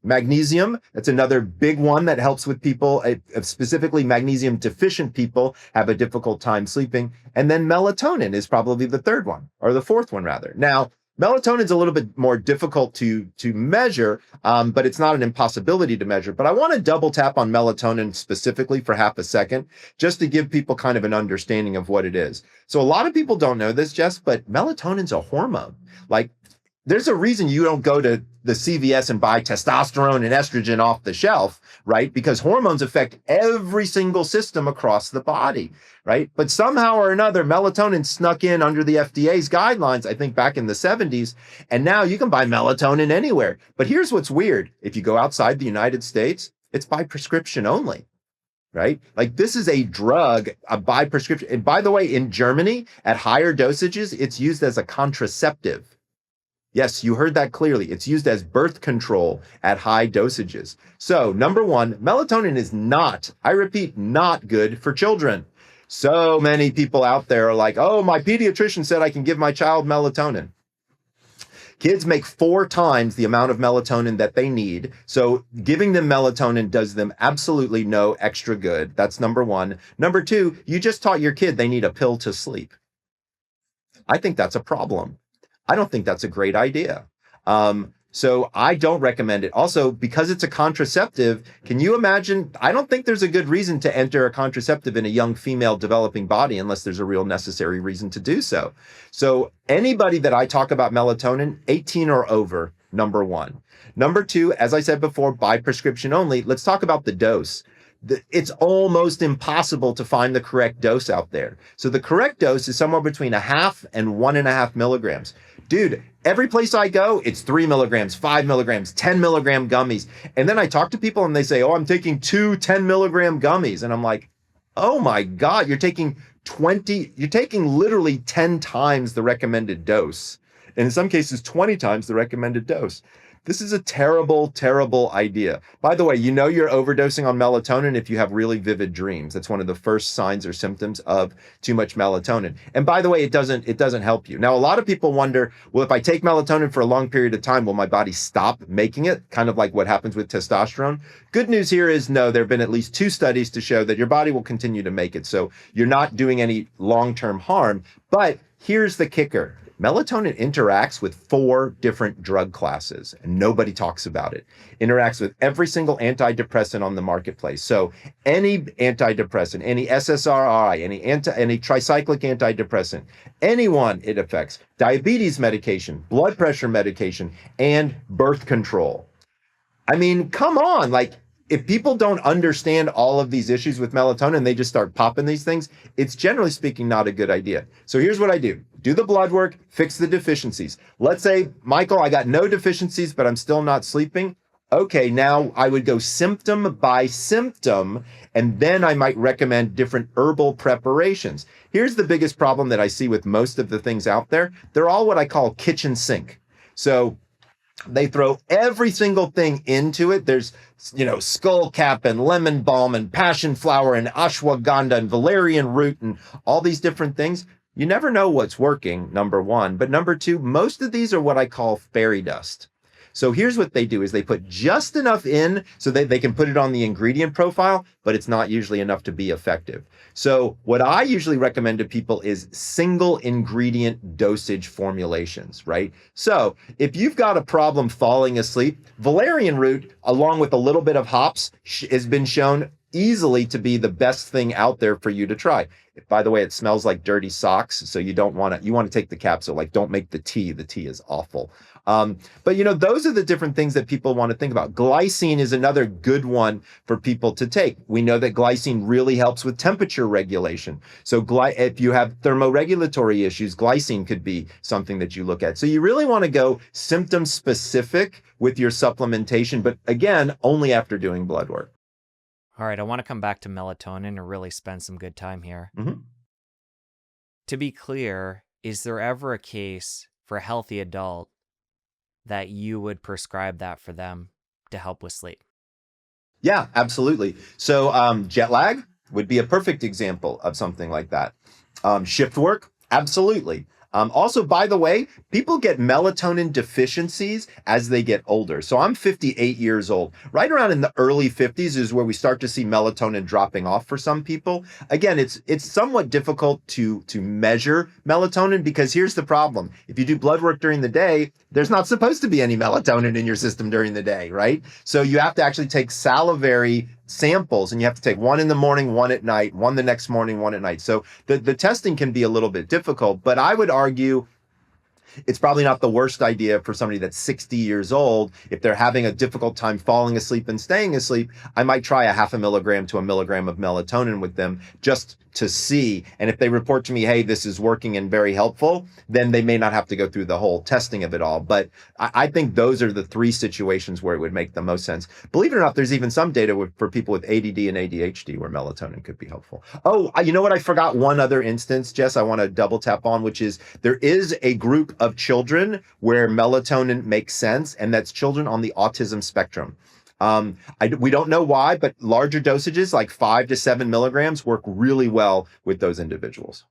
Magnesium, that's another big one that helps with people, specifically magnesium deficient people have a difficult time sleeping. And then melatonin is probably the third one, or the fourth one rather. Now, melatonin is a little bit more difficult to measure, but it's not an impossibility to measure. But I want to double tap on melatonin specifically for half a second, just to give people kind of an understanding of what it is. So a lot of people don't know this, Jess, but melatonin's a hormone. Like, there's a reason you don't go to the CVS and buy testosterone and estrogen off the shelf, right? Because hormones affect every single system across the body, right? But somehow or another, melatonin snuck in under the FDA's guidelines, I think back in the 70s. And now you can buy melatonin anywhere. But here's what's weird. If you go outside the United States, it's by prescription only. Right? Like this is a drug by prescription. And by the way, in Germany, at higher dosages, it's used as a contraceptive. Yes, you heard that clearly. It's used as birth control at high dosages. So, number one, melatonin is not, I repeat, not good for children. So many people out there are like, oh, my pediatrician said I can give my child melatonin. Kids make 4 times the amount of melatonin that they need. So giving them melatonin does them absolutely no extra good. That's number one. Number two, you just taught your kid they need a pill to sleep. I think that's a problem. I don't think that's a great idea. So I don't recommend it. Also, because it's a contraceptive, can you imagine? I don't think there's a good reason to enter a contraceptive in a young female developing body unless there's a real necessary reason to do so. So anybody that I talk about melatonin, 18 or over, number one. Number two, as I said before, by prescription only. Let's talk about the dose. It's almost impossible to find the correct dose out there. So the correct dose is somewhere between 0.5 and 1.5 milligrams. Dude, every place I go, it's 3 milligrams, 5 milligrams, 10 milligram gummies. And then I talk to people and they say, oh, I'm taking 2 10 milligram gummies. And I'm like, oh my God, you're taking literally 10 times the recommended dose. And in some cases, 20 times the recommended dose. This is a terrible, terrible idea. By the way, you know you're overdosing on melatonin if you have really vivid dreams. That's one of the first signs or symptoms of too much melatonin. And by the way, it doesn't help you. Now, a lot of people wonder, well, if I take melatonin for a long period of time, will my body stop making it? Kind of like what happens with testosterone. Good news here is no, there have been at least 2 studies to show that your body will continue to make it. So you're not doing any long-term harm. But here's the kicker. Melatonin interacts with 4 different drug classes, and nobody talks about it. Interacts with every single antidepressant on the marketplace. So any antidepressant, any SSRI, any tricyclic antidepressant, anyone it affects, diabetes medication, blood pressure medication, and birth control. I mean, come on, like if people don't understand all of these issues with melatonin, they just start popping these things, it's generally speaking not a good idea. So here's what I do. Do the blood work, fix the deficiencies. Let's say, Michael, I got no deficiencies, but I'm still not sleeping. Okay, now I would go symptom by symptom, and then I might recommend different herbal preparations. Here's the biggest problem that I see with most of the things out there. They're all what I call kitchen sink. So they throw every single thing into it. There's, skullcap and lemon balm and passion flower and ashwagandha and valerian root and all these different things. You never know what's working, number one. But number two, most of these are what I call fairy dust. So here's what they do is they put just enough in so that they can put it on the ingredient profile, but it's not usually enough to be effective. So what I usually recommend to people is single ingredient dosage formulations, right? So if you've got a problem falling asleep, valerian root, along with a little bit of hops, has been shown easily to be the best thing out there for you to try. By the way, it smells like dirty socks, so you want to take the capsule. Like, don't make the tea. The tea is awful. But those are the different things that people want to think about. Glycine is another good one for people to take. We know that glycine really helps with temperature regulation. So if you have thermoregulatory issues, glycine could be something that you look at. So you really want to go symptom specific with your supplementation, but again, only after doing blood work. All right, I want to come back to melatonin and really spend some good time here. Mm-hmm. To be clear, is there ever a case for a healthy adult that you would prescribe that for them to help with sleep? Yeah, absolutely. So jet lag would be a perfect example of something like that. Shift work, absolutely. Also, by the way, people get melatonin deficiencies as they get older. So I'm 58 years old. Right around in the early 50s is where we start to see melatonin dropping off for some people. Again, it's somewhat difficult to measure melatonin because here's the problem. If you do blood work during the day, there's not supposed to be any melatonin in your system during the day, right? So you have to actually take salivary samples, and you have to take one in the morning, one at night, one the next morning, one at night. So the testing can be a little bit difficult, but I would argue it's probably not the worst idea for somebody that's 60 years old. If they're having a difficult time falling asleep and staying asleep, I might try a 0.5 milligram to 1 milligram of melatonin with them just to see. And if they report to me, hey, this is working and very helpful, then they may not have to go through the whole testing of it all. But I think those are the three situations where it would make the most sense. Believe it or not, there's even some data for people with ADD and ADHD where melatonin could be helpful. Oh, you know what? I forgot one other instance, Jess, I want to double tap on, which is there is a group of children where melatonin makes sense, and that's children on the autism spectrum. We don't know why, but larger dosages like 5 to 7 milligrams work really well with those individuals.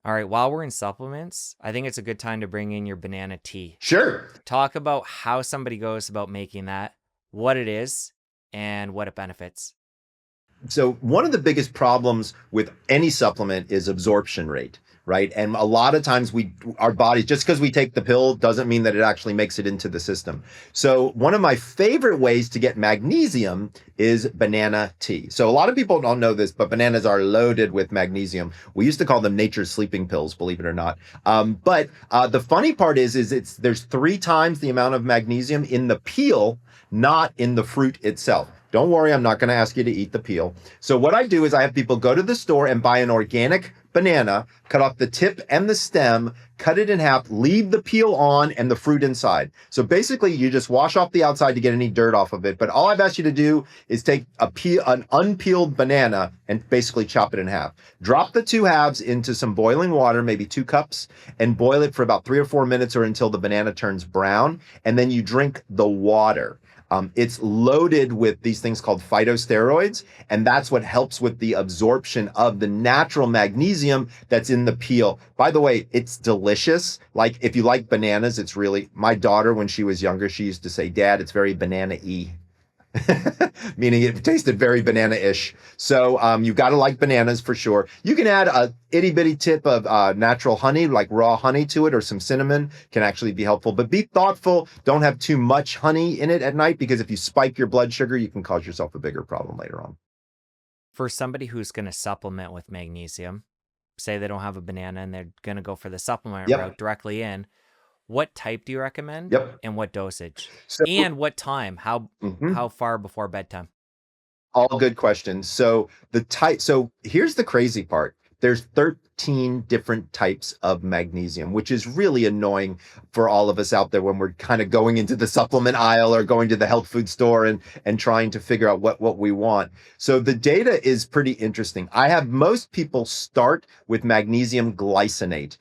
All right, while we're in supplements, I think it's a good time to bring in your banana tea. Sure. Talk about how somebody goes about making that, what it is, and what it benefits. So one of the biggest problems with any supplement is absorption rate, right? And a lot of times our bodies, just because we take the pill doesn't mean that it actually makes it into the system. So one of my favorite ways to get magnesium is banana tea. So a lot of people don't know this, but bananas are loaded with magnesium. We used to call them nature's sleeping pills, believe it or not. But the funny part is there's 3 times the amount of magnesium in the peel, not in the fruit itself. Don't worry, I'm not going to ask you to eat the peel. So what I do is I have people go to the store and buy an organic banana, cut off the tip and the stem, cut it in half, leave the peel on and the fruit inside. So basically you just wash off the outside to get any dirt off of it. But all I've asked you to do is take an unpeeled banana and basically chop it in half. Drop the 2 halves into some boiling water, maybe 2 cups, and boil it for about 3 or 4 minutes or until the banana turns brown. And then you drink the water. It's loaded with these things called phytosteroids, and that's what helps with the absorption of the natural magnesium that's in the peel. By the way, it's delicious. Like, if you like bananas, it's really, my daughter, when she was younger, she used to say, Dad, it's very banana-y. Meaning it tasted very banana-ish. So you've got to like bananas for sure. You can add a itty-bitty tip of natural honey, like raw honey to it, or some cinnamon can actually be helpful. But be thoughtful. Don't have too much honey in it at night, because if you spike your blood sugar, you can cause yourself a bigger problem later on. For somebody who's going to supplement with magnesium, say they don't have a banana and they're going to go for the supplement route directly in, what type do you recommend? Yep. And what dosage? So, and what time? How far before bedtime? All good questions. So here's the crazy part. There's 13 different types of magnesium, which is really annoying for all of us out there when we're kind of going into the supplement aisle or going to the health food store and trying to figure out what we want. So the data is pretty interesting. I have most people start with magnesium glycinate.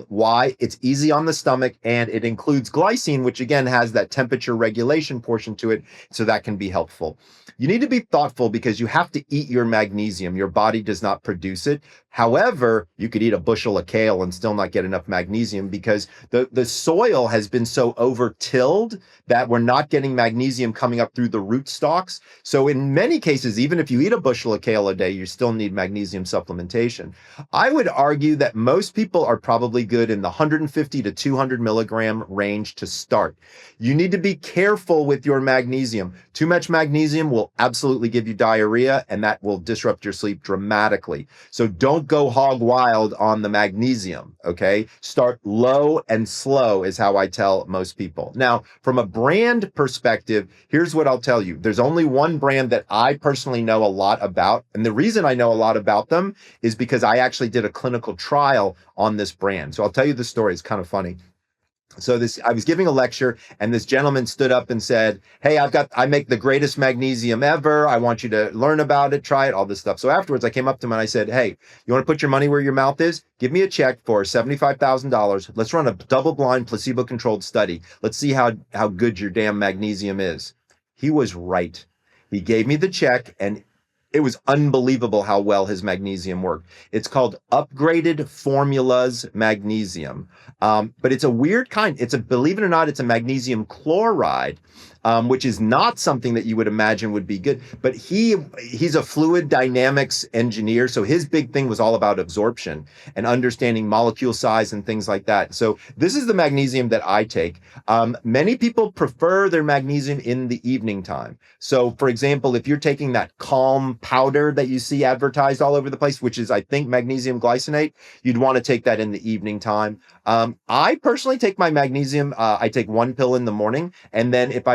Why? It's easy on the stomach and it includes glycine, which again has that temperature regulation portion to it. So that can be helpful. You need to be thoughtful because you have to eat your magnesium. Your body does not produce it. However, you could eat a bushel of kale and still not get enough magnesium because the soil has been so over-tilled that we're not getting magnesium coming up through the root stalks. So in many cases, even if you eat a bushel of kale a day, you still need magnesium supplementation. I would argue that most people are probably good in the 150 to 200 milligram range to start. You need to be careful with your magnesium. Too much magnesium will absolutely give you diarrhea, and that will disrupt your sleep dramatically. So don't go hog wild on the magnesium, okay? Start low and slow is how I tell most people. Now, from a brand perspective, here's what I'll tell you. There's only one brand that I personally know a lot about, and the reason I know a lot about them is because I actually did a clinical trial on this brand. So I'll tell you the story. It's kind of funny. So I was giving a lecture and this gentleman stood up and said, "Hey, I make the greatest magnesium ever. I want you to learn about it, try it, all this stuff." So afterwards I came up to him and I said, "Hey, you want to put your money where your mouth is? Give me a check for $75,000. Let's run a double-blind placebo-controlled study. Let's see how good your damn magnesium is." He was right. He gave me the check and it was unbelievable how well his magnesium worked. It's called Upgraded Formulas Magnesium. But it's a weird kind. Believe it or not, it's a magnesium chloride, which is not something that you would imagine would be good. But he's a fluid dynamics engineer. So his big thing was all about absorption and understanding molecule size and things like that. So this is the magnesium that I take. Many people prefer their magnesium in the evening time. So for example, if you're taking that Calm powder that you see advertised all over the place, which is, I think, magnesium glycinate, you'd want to take that in the evening time. I personally take my magnesium. I take one pill in the morning, and then if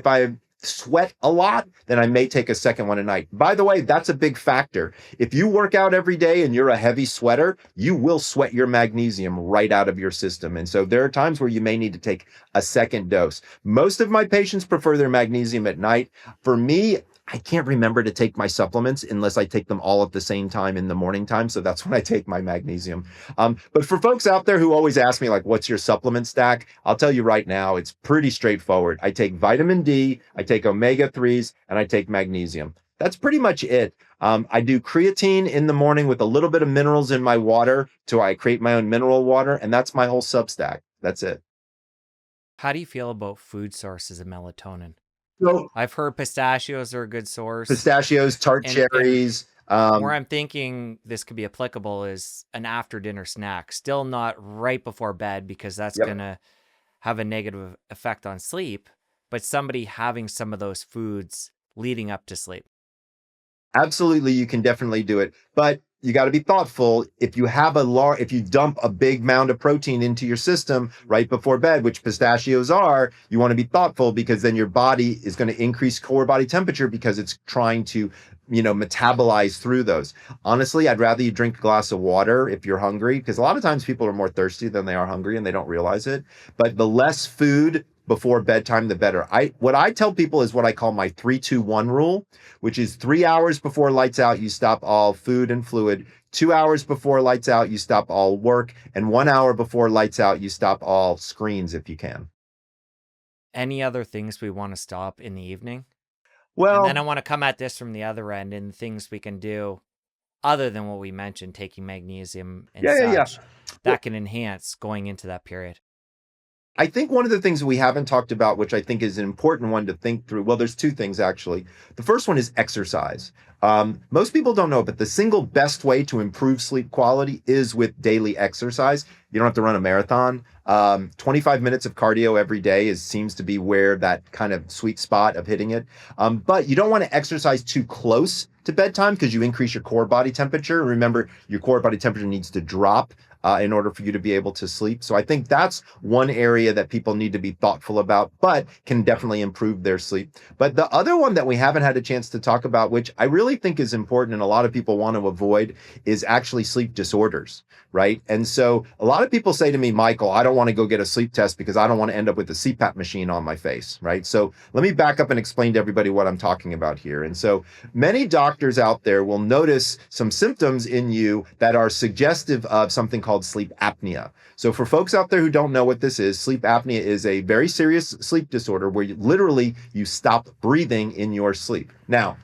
I sweat a lot, then I may take a second one at night. By the way, that's a big factor. If you work out every day and you're a heavy sweater, you will sweat your magnesium right out of your system. And so there are times where you may need to take a second dose. Most of my patients prefer their magnesium at night. For me, I can't remember to take my supplements unless I take them all at the same time in the morning time. So that's when I take my magnesium. But for folks out there who always ask me, like, what's your supplement stack? I'll tell you right now, it's pretty straightforward. I take vitamin D, I take omega-3s, and I take magnesium. That's pretty much it. I do creatine in the morning with a little bit of minerals in my water so I create my own mineral water. And that's my whole substack. That's it. How do you feel about food sources of melatonin? So I've heard pistachios are a good source. pistachios, tart cherries. Where I'm thinking this could be applicable is an after dinner snack, still not right before bed because that's going to have a negative effect on sleep, but somebody having some of those foods leading up to sleep. Absolutely, you can definitely do it, but you got to be thoughtful. If you dump a big mound of protein into your system right before bed, which pistachios are, you want to be thoughtful because then your body is going to increase core body temperature because it's trying to, metabolize through those. Honestly, I'd rather you drink a glass of water if you're hungry, because a lot of times people are more thirsty than they are hungry and they don't realize it. But the less food before bedtime, the better. What I tell people is what I call my 3-2-1 rule, which is 3 hours before lights out, you stop all food and fluid. 2 hours before lights out, you stop all work. And 1 hour before lights out, you stop all screens if you can. Any other things we want to stop in the evening? Well, and then I want to come at this from the other end and things we can do other than what we mentioned, taking magnesium and such, that can enhance going into that period. I think one of the things we haven't talked about, which I think is an important one to think through, well, there's two things actually. The first one is exercise. Most people don't know, but the single best way to improve sleep quality is with daily exercise. You don't have to run a marathon. 25 minutes of cardio every day seems to be where that kind of sweet spot of hitting it. But you don't want to exercise too close to bedtime because you increase your core body temperature. Remember, your core body temperature needs to drop in order for you to be able to sleep. So I think that's one area that people need to be thoughtful about, but can definitely improve their sleep. But the other one that we haven't had a chance to talk about, which I really think is important and a lot of people want to avoid, is actually sleep disorders, right? And so a lot of people say to me, Michael, I don't want to go get a sleep test because I don't want to end up with a CPAP machine on my face, right? So let me back up and explain to everybody what I'm talking about here. And so many doctors out there will notice some symptoms in you that are suggestive of something called sleep apnea. So for folks out there who don't know what this is, sleep apnea is a very serious sleep disorder where you stop breathing in your sleep. Now,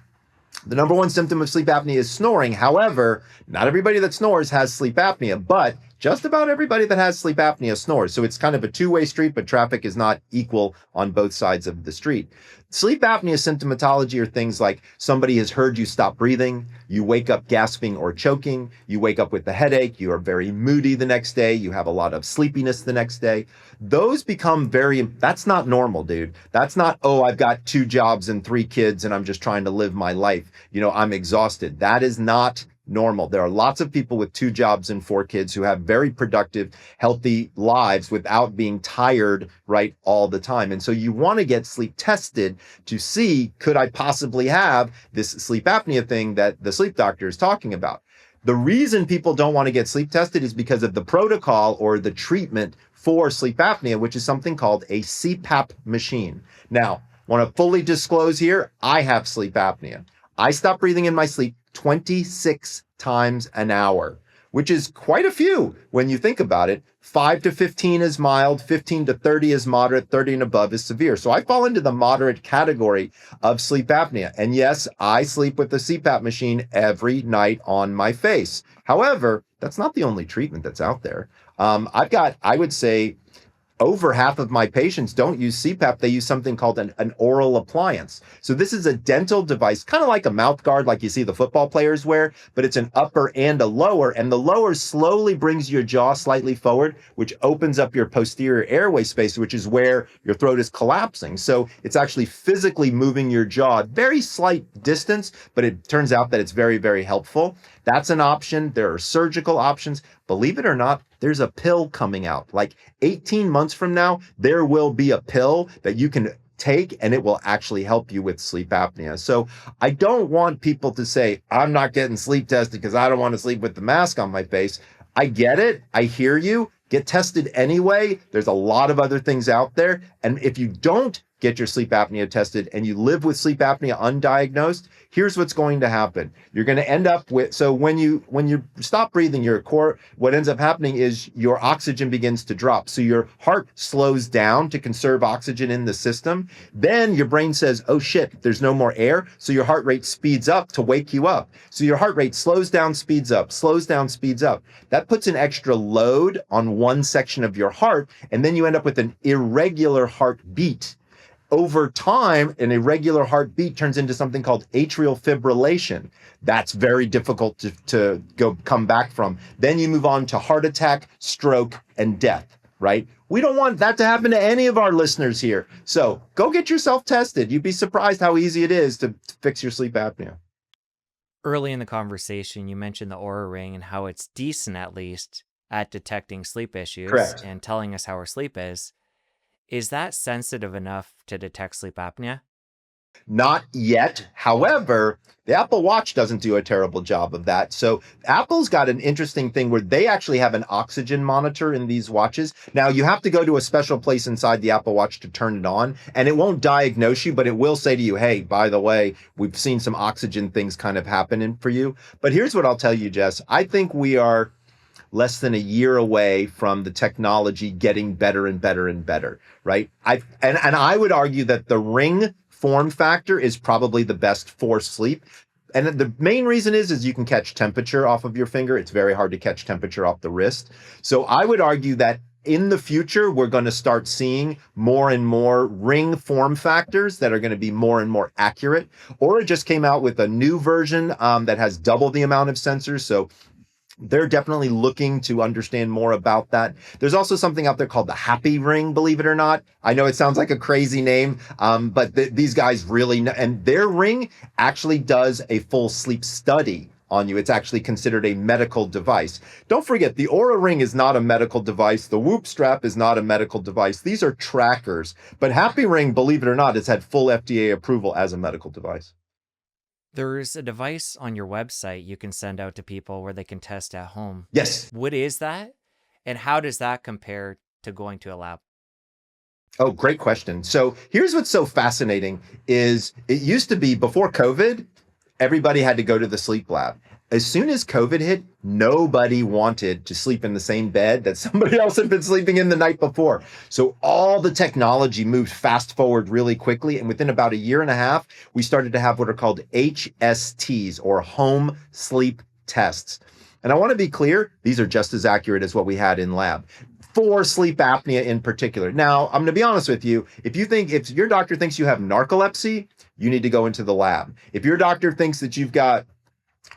the number one symptom of sleep apnea is snoring. However, not everybody that snores has sleep apnea, but just about everybody that has sleep apnea snores. So it's kind of a two-way street, but traffic is not equal on both sides of the street. Sleep apnea symptomatology are things like somebody has heard you stop breathing, you wake up gasping or choking, you wake up with a headache, you are very moody the next day, you have a lot of sleepiness the next day. Those become that's not normal, dude. That's not, oh, I've got 2 jobs and 3 kids and I'm just trying to live my life. I'm exhausted. That is not normal. There are lots of people with 2 jobs and 4 kids who have very productive, healthy lives without being tired, right, all the time. And so you want to get sleep tested to see, could I possibly have this sleep apnea thing that the sleep doctor is talking about? The reason people don't want to get sleep tested is because of the protocol or the treatment for sleep apnea, which is something called a CPAP machine. Now, want to fully disclose here, I have sleep apnea. I stop breathing in my sleep 26 times an hour, which is quite a few when you think about it. 5 to 15 is mild, 15 to 30 is moderate, 30 and above is severe. So I fall into the moderate category of sleep apnea. And yes, I sleep with the CPAP machine every night on my face. However, that's not the only treatment that's out there. I would say, over half of my patients don't use CPAP. They use something called an oral appliance. So this is a dental device, kind of like a mouth guard, like you see the football players wear, but it's an upper and a lower. And the lower slowly brings your jaw slightly forward, which opens up your posterior airway space, which is where your throat is collapsing. So it's actually physically moving your jaw at very slight distance, but it turns out that it's very, very helpful. That's an option. There are surgical options. Believe it or not, there's a pill coming out. Like 18 months from now, there will be a pill that you can take and it will actually help you with sleep apnea. So I don't want people to say, I'm not getting sleep tested because I don't want to sleep with the mask on my face. I get it. I hear you. Get tested anyway. There's a lot of other things out there. And if you don't get your sleep apnea tested and you live with sleep apnea undiagnosed, here's what's going to happen. You're going to end up with, so when you stop breathing, what ends up happening is your oxygen begins to drop. So your heart slows down to conserve oxygen in the system. Then your brain says, oh shit, there's no more air. So your heart rate speeds up to wake you up. So your heart rate slows down, speeds up, slows down, speeds up. That puts an extra load on one section of your heart. And then you end up with an irregular heartbeat. Over time, an irregular heartbeat turns into something called atrial fibrillation. That's very difficult to come back from. Then you move on to heart attack, stroke, and death, right? We don't want that to happen to any of our listeners here. So go get yourself tested. You'd be surprised how easy it is to fix your sleep apnea. Early in the conversation, you mentioned the Oura Ring and how it's decent, at least, at detecting sleep issues. Correct. And telling us how our sleep is. Is that sensitive enough to detect sleep apnea? Not yet. However, the Apple Watch doesn't do a terrible job of that. So Apple's got an interesting thing where they actually have an oxygen monitor in these watches. Now, you have to go to a special place inside the Apple Watch to turn it on, and it won't diagnose you, but it will say to you, hey, by the way, we've seen some oxygen things kind of happening for you. But here's what I'll tell you, Jess. I think we are less than a year away from the technology getting better and better and better, right? And I would argue that the Ring form factor is probably the best for sleep. And the main reason is you can catch temperature off of your finger. It's very hard to catch temperature off the wrist. So I would argue that in the future, we're going to start seeing more and more Ring form factors that are going to be more and more accurate. Oura just came out with a new version that has double the amount of sensors. So they're definitely looking to understand more about that. There's also something out there called the Happy Ring, believe it or not. I know it sounds like a crazy name, but these guys really know. And their ring actually does a full sleep study on you. It's actually considered a medical device. Don't forget, the Oura Ring is not a medical device. The Whoop strap is not a medical device. These are trackers. But Happy Ring, believe it or not, has had full FDA approval as a medical device. There's a device on your website you can send out to people where they can test at home. Yes. What is that? And how does that compare to going to a lab? Oh, great question. So here's what's so fascinating is it used to be before COVID, everybody had to go to the sleep lab. As soon as COVID hit, nobody wanted to sleep in the same bed that somebody else had been sleeping in the night before. So all the technology moved fast forward really quickly. And within about a year and a half, we started to have what are called HSTs, or home sleep tests. And I want to be clear, these are just as accurate as what we had in lab, for sleep apnea in particular. Now, I'm going to be honest with you. If your doctor thinks you have narcolepsy, you need to go into the lab. If your doctor thinks that you've got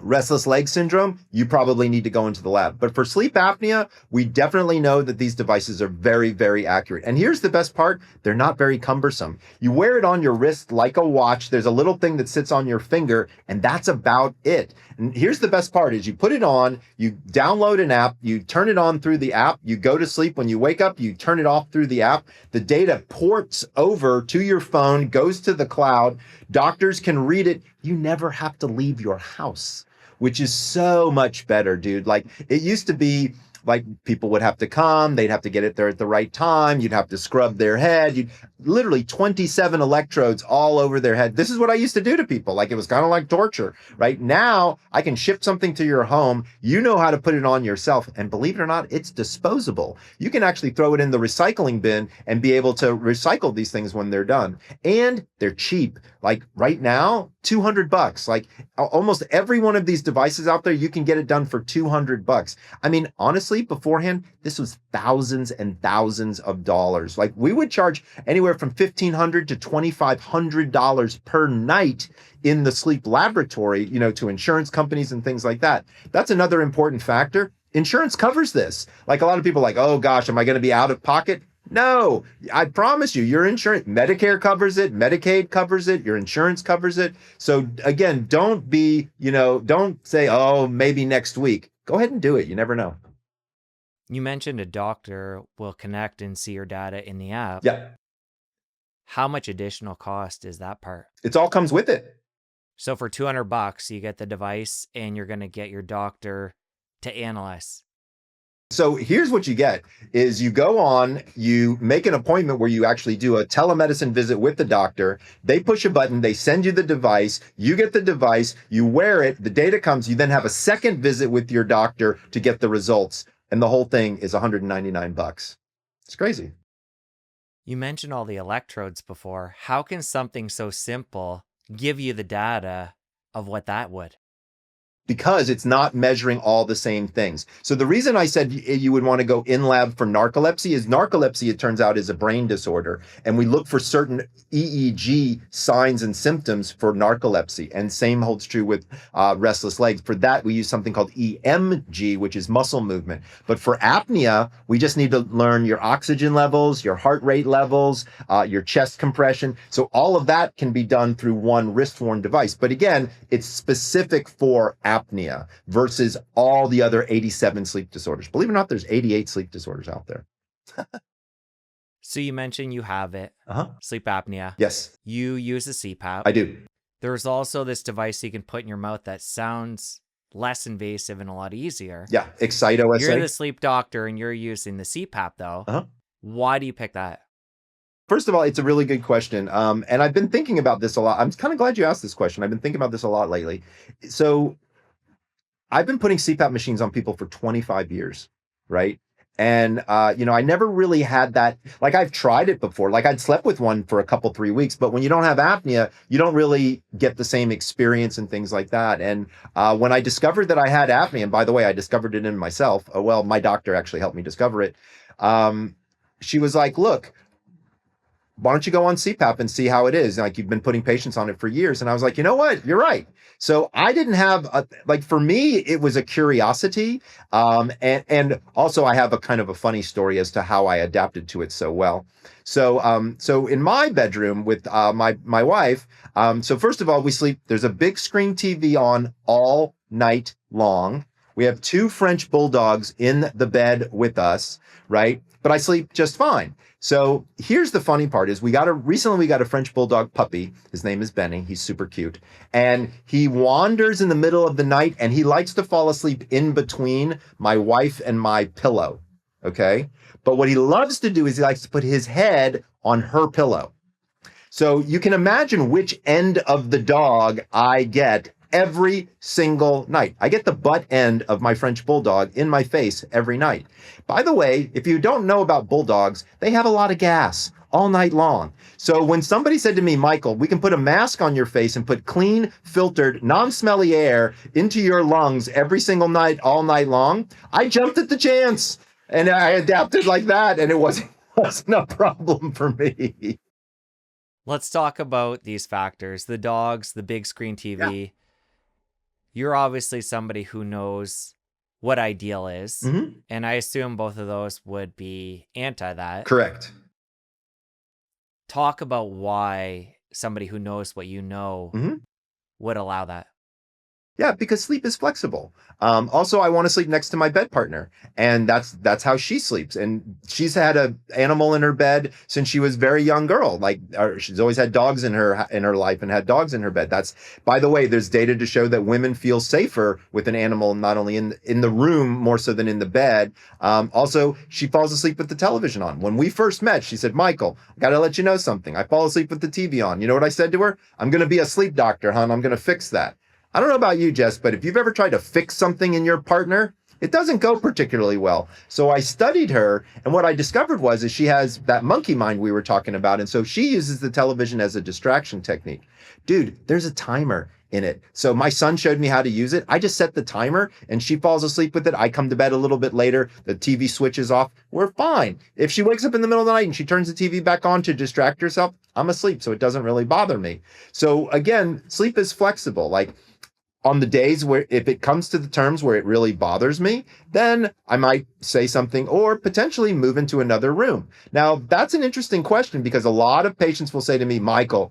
restless leg syndrome, you probably need to go into the lab. But for sleep apnea, we definitely know that these devices are very, very accurate. And here's the best part. They're not very cumbersome. You wear it on your wrist like a watch. There's a little thing that sits on your finger, and that's about it. And here's the best part is you put it on, you download an app, you turn it on through the app, you go to sleep. When you wake up, you turn it off through the app. The data ports over to your phone, goes to the cloud. Doctors can read it. You never have to leave your house, which is so much better, dude. Like, it used to be like people would have to come, they'd have to get it there at the right time, you'd have to scrub their head, you'd literally 27 electrodes all over their head. This is what I used to do to people. Like, it was kind of like torture. Right now, I can ship something to your home. You know how to put it on yourself. And believe it or not, it's disposable. You can actually throw it in the recycling bin and be able to recycle these things when they're done. And they're cheap. Like right now, $200. Like almost every one of these devices out there, you can get it done for $200. I mean, honestly, beforehand, this was thousands and thousands of dollars. Like, we would charge anywhere from $1,500 to $2,500 per night in the sleep laboratory, to insurance companies and things like that. That's another important factor. Insurance covers this. Like, a lot of people are like, oh gosh, am I going to be out of pocket? No, I promise you, your insurance, Medicare covers it, Medicaid covers it, your insurance covers it. So again, don't say, oh, maybe next week. Go ahead and do it. You never know. You mentioned a doctor will connect and see your data in the app. Yeah. How much additional cost is that part? It all comes with it. So for $200, you get the device and you're going to get your doctor to analyze. So here's what you get is you go on, you make an appointment where you actually do a telemedicine visit with the doctor. They push a button, they send you the device, you get the device, you wear it, the data comes, you then have a second visit with your doctor to get the results. And the whole thing is $199. It's crazy. You mentioned all the electrodes before. How can something so simple give you the data of what that would? Because it's not measuring all the same things. So the reason I said you would want to go in lab for narcolepsy is narcolepsy, it turns out, is a brain disorder. And we look for certain EEG signs and symptoms for narcolepsy. And same holds true with restless legs. For that, we use something called EMG, which is muscle movement. But for apnea, we just need to learn your oxygen levels, your heart rate levels, your chest compression. So all of that can be done through one wrist-worn device. But again, it's specific for apnea versus all the other 87 sleep disorders. Believe it or not, there's 88 sleep disorders out there. So you mentioned you have it, sleep apnea. Yes. You use a CPAP. I do. There's also this device you can put in your mouth that sounds less invasive and a lot easier. Yeah, Excito SA. You're the sleep doctor and you're using the CPAP though. Why do you pick that? First of all, it's a really good question. And I've been thinking about this a lot. I'm kind of glad you asked this question. I've been thinking about this a lot lately. So I've been putting CPAP machines on people for 25 years, right? And, I never really had that, like I've tried it before, like I'd slept with one for a couple, 3 weeks, but when you don't have apnea, you don't really get the same experience and things like that. And when I discovered that I had apnea, and by the way, I discovered it in myself. Well, my doctor actually helped me discover it. She was like, look, why don't you go on CPAP and see how it is? Like, you've been putting patients on it for years. And I was like, you know what? You're right. So I didn't have for me, it was a curiosity. And also I have a kind of a funny story as to how I adapted to it so well. So in my bedroom with my wife, so first of all, we sleep, there's a big screen TV on all night long. We have 2 French bulldogs in the bed with us, right? But I sleep just fine. So here's the funny part is recently we got a French bulldog puppy. His name is Benny. He's super cute. And he wanders in the middle of the night and he likes to fall asleep in between my wife and my pillow. Okay. But what he loves to do is he likes to put his head on her pillow. So you can imagine which end of the dog I get every single night. I get the butt end of my French bulldog in my face every night. By the way, if you don't know about bulldogs, they have a lot of gas all night long. So when somebody said to me, Michael, we can put a mask on your face and put clean, filtered, non-smelly air into your lungs every single night, all night long, I jumped at the chance and I adapted like that. And it wasn't a problem for me. Let's talk about these factors, the dogs, the big screen TV. Yeah. You're obviously somebody who knows what ideal is. Mm-hmm. And I assume both of those would be anti that. Correct. Talk about why somebody who knows what you know Mm-hmm. would allow that. Yeah, because sleep is flexible. Also, I want to sleep next to my bed partner, and that's how she sleeps. And she's had an animal in her bed since she was a very young girl. She's always had dogs in her life and had dogs in her bed. That's, by the way, there's data to show that women feel safer with an animal, not only in the room more so than in the bed. Also, she falls asleep with the television on. When we first met, she said, "Michael, I got to let you know something. I fall asleep with the TV on." You know what I said to her? "I'm going to be a sleep doctor, hon. I'm going to fix that." I don't know about you, Jess, but if you've ever tried to fix something in your partner, it doesn't go particularly well. So I studied her, and what I discovered is she has that monkey mind we were talking about, and so she uses the television as a distraction technique. Dude, there's a timer in it. So my son showed me how to use it. I just set the timer, and she falls asleep with it. I come to bed a little bit later. The TV switches off. We're fine. If she wakes up in the middle of the night and she turns the TV back on to distract herself, I'm asleep, so it doesn't really bother me. So again, sleep is flexible. On the days where if it comes to the terms where it really bothers me, then I might say something or potentially move into another room. Now, that's an interesting question because a lot of patients will say to me, "Michael,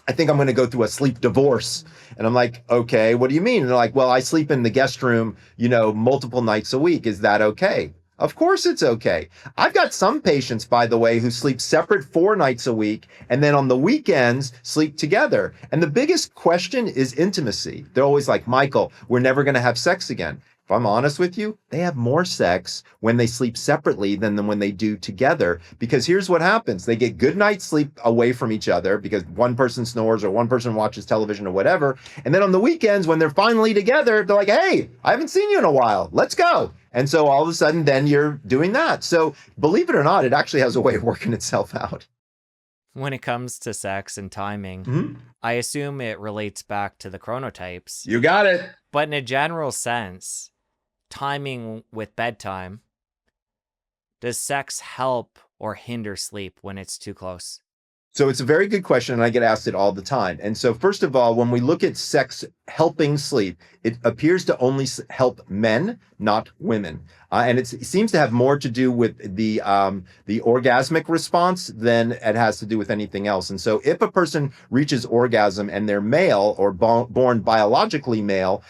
I think I'm going to go through a sleep divorce." And I'm like, "Okay, what do you mean?" And they're like, "Well, I sleep in the guest room, multiple nights a week. Is that okay?" Of course it's okay. I've got some patients, by the way, who sleep separate 4 nights a week and then on the weekends sleep together. And the biggest question is intimacy. They're always like, "Michael, we're never going to have sex again." If I'm honest with you, they have more sex when they sleep separately than when they do together. Because here's what happens. They get good night's sleep away from each other because one person snores or one person watches television or whatever. And then on the weekends, when they're finally together, they're like, "Hey, I haven't seen you in a while. Let's go." And so all of a sudden, then you're doing that. So believe it or not, it actually has a way of working itself out. When it comes to sex and timing, Mm-hmm. I assume it relates back to the chronotypes. You got it. But in a general sense, timing with bedtime, does sex help or hinder sleep when it's too close? So it's a very good question, and I get asked it all the time. And so first of all, when we look at sex helping sleep, it appears to only help men, not women. And it seems to have more to do with the orgasmic response than it has to do with anything else. And so if a person reaches orgasm and they're male or born biologically male,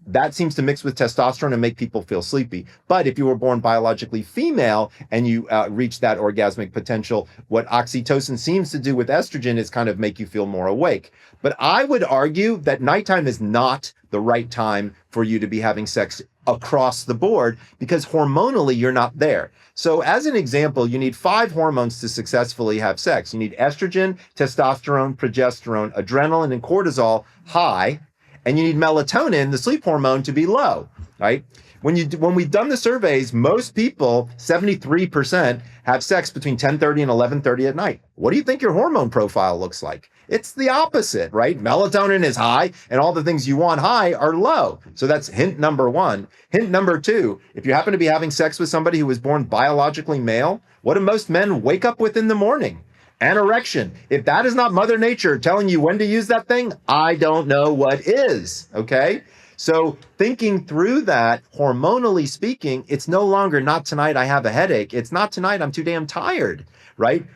that seems to mix with testosterone and make people feel sleepy. But if you were born biologically female and you reach that orgasmic potential, what oxytocin seems to do with estrogen is kind of make you feel more awake. But I would argue that nighttime is not the right time for you to be having sex across the board because hormonally you're not there. So as an example, you need 5 hormones to successfully have sex. You need estrogen, testosterone, progesterone, adrenaline, and cortisol high, and you need melatonin, the sleep hormone, to be low, right? When we've done the surveys, most people, 73%, have sex between 10:30 and 11:30 at night. What do you think your hormone profile looks like? It's the opposite, right? Melatonin is high and all the things you want high are low. So that's hint number 1. Hint number 2, if you happen to be having sex with somebody who was born biologically male, what do most men wake up with in the morning? An erection. If that is not Mother Nature telling you when to use that thing, I don't know what is, okay? So thinking through that, hormonally speaking, it's no longer not tonight I have a headache. It's not tonight I'm too damn tired, right?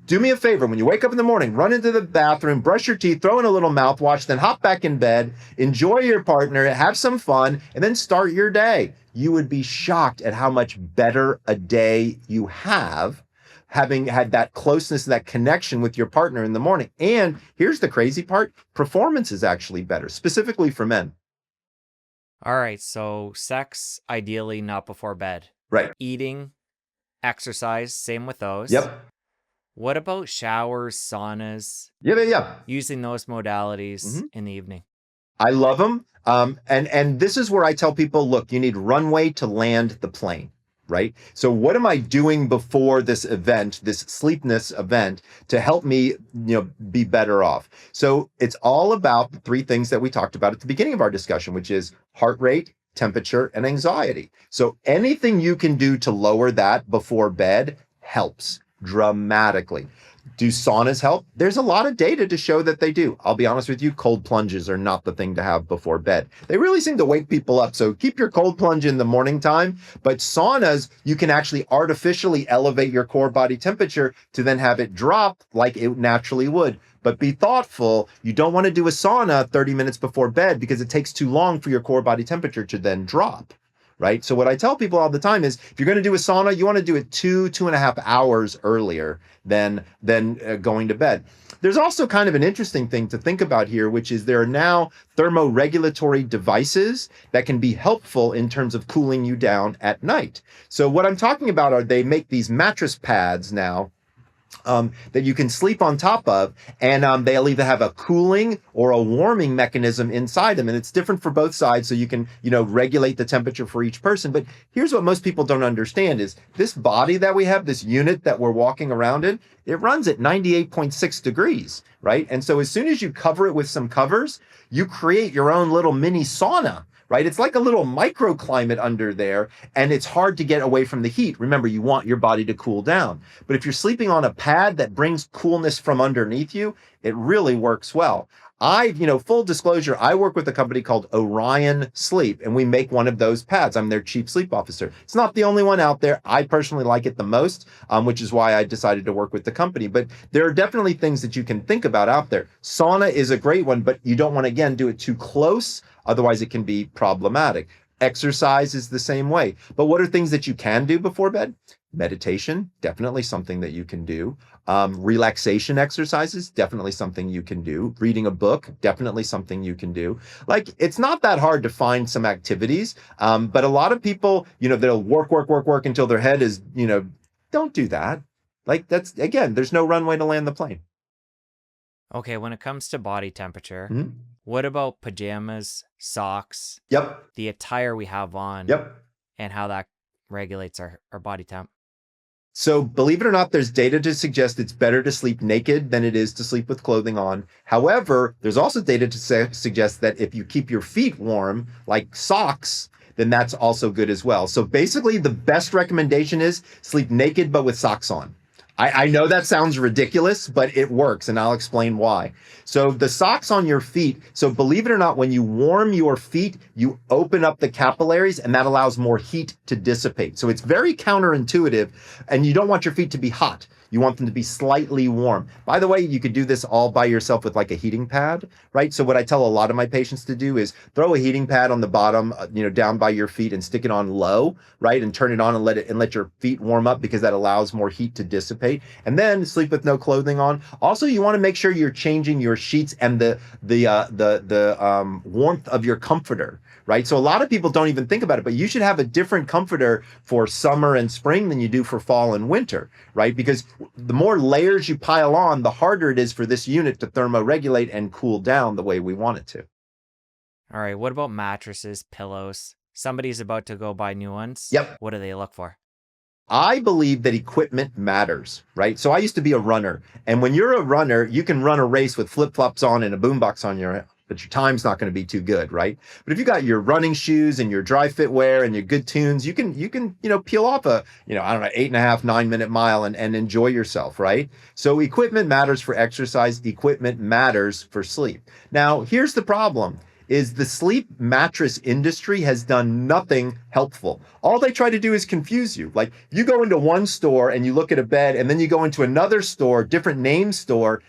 do me a favor. When you wake up in the morning, run into the bathroom, brush your teeth, throw in a little mouthwash, then hop back in bed, enjoy your partner, have some fun, and then start your day. You would be shocked at how much better a day you have having had that closeness, that connection with your partner in the morning. And here's the crazy part, performance is actually better, specifically for men. All right, so sex, ideally not before bed. Right. Eating, exercise, same with those. Yep. What about showers, saunas? Yeah. Using those modalities in the evening. I love them. And this is where I tell people, look, you need runway to land the plane, right? So what am I doing before this event, this sleepness event, to help me, be better off? So it's all about the three things that we talked about at the beginning of our discussion, which is heart rate, temperature, and anxiety. So anything you can do to lower that before bed helps dramatically. Do saunas help? There's a lot of data to show that they do. I'll be honest with you, cold plunges are not the thing to have before bed. They really seem to wake people up. So keep your cold plunge in the morning time. But saunas, you can actually artificially elevate your core body temperature to then have it drop like it naturally would. But be thoughtful. You don't want to do a sauna 30 minutes before bed because it takes too long for your core body temperature to then drop. Right. So what I tell people all the time is if you're going to do a sauna, you want to do it 2.5 hours earlier than going to bed. There's also kind of an interesting thing to think about here, which is there are now thermoregulatory devices that can be helpful in terms of cooling you down at night. So what I'm talking about are they make these mattress pads now that you can sleep on top of, and they'll either have a cooling or a warming mechanism inside them, and it's different for both sides, so you can regulate the temperature for each person. But here's what most people don't understand is this body that we have, this unit that we're walking around in, it runs at 98.6 degrees, right? And so as soon as you cover it with some covers, you create your own little mini sauna. Right? It's like a little microclimate under there, and it's hard to get away from the heat. Remember, you want your body to cool down. But if you're sleeping on a pad that brings coolness from underneath you, it really works well. Full disclosure, I work with a company called Orion Sleep, and we make one of those pads. I'm their chief sleep officer. It's not the only one out there. I personally like it the most, which is why I decided to work with the company. But there are definitely things that you can think about out there. Sauna is a great one, but you don't want to, again, do it too close. Otherwise, it can be problematic. Exercise is the same way. But what are things that you can do before bed? Meditation, definitely something that you can do. Relaxation exercises, definitely something you can do. Reading a book, definitely something you can do. Like, it's not that hard to find some activities, but a lot of people, they'll work until their head is, don't do that. Like, that's, again, there's no runway to land the plane. Okay, when it comes to body temperature, what about pajamas, socks? Yep. The attire we have on. Yep. And how that regulates our body temp. So believe it or not, there's data to suggest it's better to sleep naked than it is to sleep with clothing on. However, there's also data to suggest that if you keep your feet warm, like socks, then that's also good as well. So basically, the best recommendation is sleep naked, but with socks on. I know that sounds ridiculous, but it works, and I'll explain why. So the socks on your feet, so believe it or not, when you warm your feet, you open up the capillaries, and that allows more heat to dissipate. So it's very counterintuitive, and you don't want your feet to be hot. You want them to be slightly warm. By the way, you could do this all by yourself with like a heating pad, right? So what I tell a lot of my patients to do is throw a heating pad on the bottom, down by your feet and stick it on low, right? And turn it on and let your feet warm up because that allows more heat to dissipate. And then sleep with no clothing on. Also, you want to make sure you're changing your sheets and the warmth of your comforter, right? So a lot of people don't even think about it, but you should have a different comforter for summer and spring than you do for fall and winter, right? Because the more layers you pile on, the harder it is for this unit to thermoregulate and cool down the way we want it to. All right, what about mattresses, pillows? Somebody's about to go buy new ones. Yep. What do they look for? I believe that equipment matters, right? So I used to be a runner, and when you're a runner, you can run a race with flip-flops on and a boombox on but your time's not going to be too good, right? But if you got your running shoes and your dry fit wear and your good tunes, you can peel off a 8.5, 9 minute mile and enjoy yourself, right? So equipment matters for exercise. Equipment matters for sleep. Now, here's the problem. is the sleep mattress industry has done nothing helpful. All they try to do is confuse you. Like, you go into one store and you look at a bed, and then you go into another store, different name store,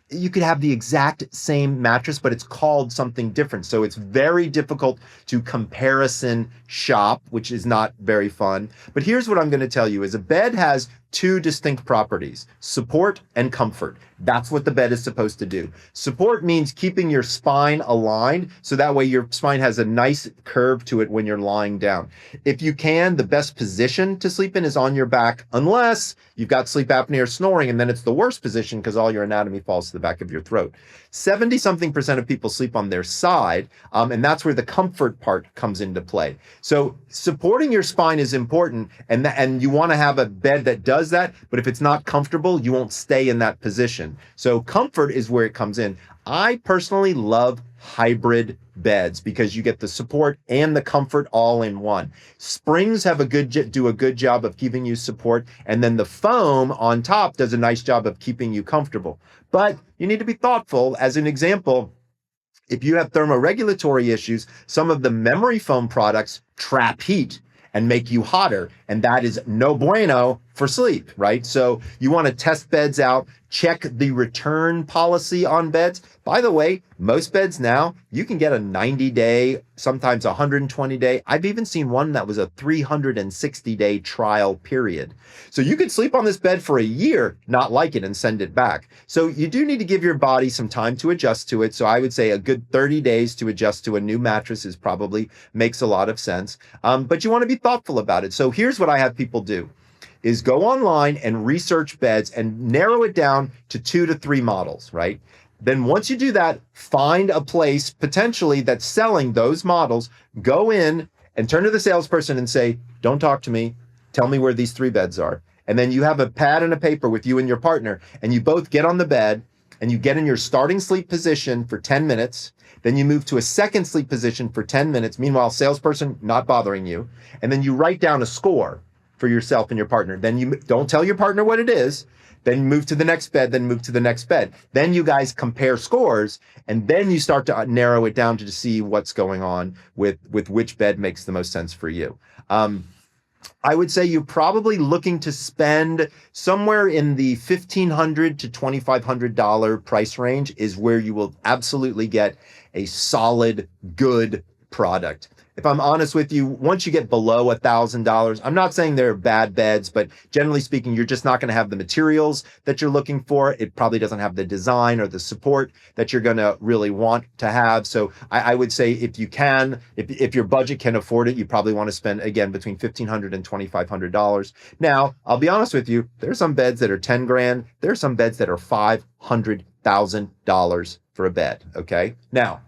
you could have the exact same mattress, but it's called something different. So it's very difficult to comparison shop, which is not very fun. But here's what I'm going to tell you is a bed has two distinct properties: support and comfort. That's what the bed is supposed to do. Support means keeping your spine aligned, so that way your spine has a nice curve to it when you're lying down. If you can, the best position to sleep in is on your back, unless you've got sleep apnea or snoring, and then it's the worst position because all your anatomy falls to the back of your throat. 70-something% of people sleep on their side, and that's where the comfort part comes into play. So supporting your spine is important, and you want to have a bed that does that, but if it's not comfortable, you won't stay in that position. So comfort is where it comes in. I personally love hybrid beds because you get the support and the comfort all in one. Springs have do a good job of keeping you support, and then the foam on top does a nice job of keeping you comfortable. But you need to be thoughtful. As an example, if you have thermoregulatory issues, some of the memory foam products trap heat and make you hotter, and that is no bueno for sleep, right? So you want to test beds out, check the return policy on beds. By the way, most beds now, you can get a 90-day, sometimes 120-day. I've even seen one that was a 360-day trial period. So you could sleep on this bed for a year, not like it, and send it back. So you do need to give your body some time to adjust to it. So I would say a good 30 days to adjust to a new mattress is probably makes a lot of sense. But you want to be thoughtful about it. So here's what I have people do. Is go online and research beds and narrow it down to 2 to 3 models, right? Then once you do that, find a place potentially that's selling those models, go in and turn to the salesperson and say, don't talk to me, tell me where these 3 beds are. And then you have a pad and a paper with you and your partner, and you both get on the bed and you get in your starting sleep position for 10 minutes. Then you move to a second sleep position for 10 minutes. Meanwhile, salesperson not bothering you. And then you write down a score for yourself and your partner. Then you don't tell your partner what it is, then move to the next bed, then move to the next bed. Then you guys compare scores, and then you start to narrow it down to see what's going on with which bed makes the most sense for you. I would say you're probably looking to spend somewhere in the $1,500 to $2,500 price range is where you will absolutely get a solid, good product. If I'm honest with you, once you get below $1,000, I'm not saying they're bad beds, but generally speaking, you're just not going to have the materials that you're looking for. It probably doesn't have the design or the support that you're going to really want to have. So I would say if you can, if your budget can afford it, you probably want to spend, again, between $1,500 and $2,500. Now, I'll be honest with you, there are some beds that are 10 grand. There are some beds that are $500,000 for a bed. Okay. Now,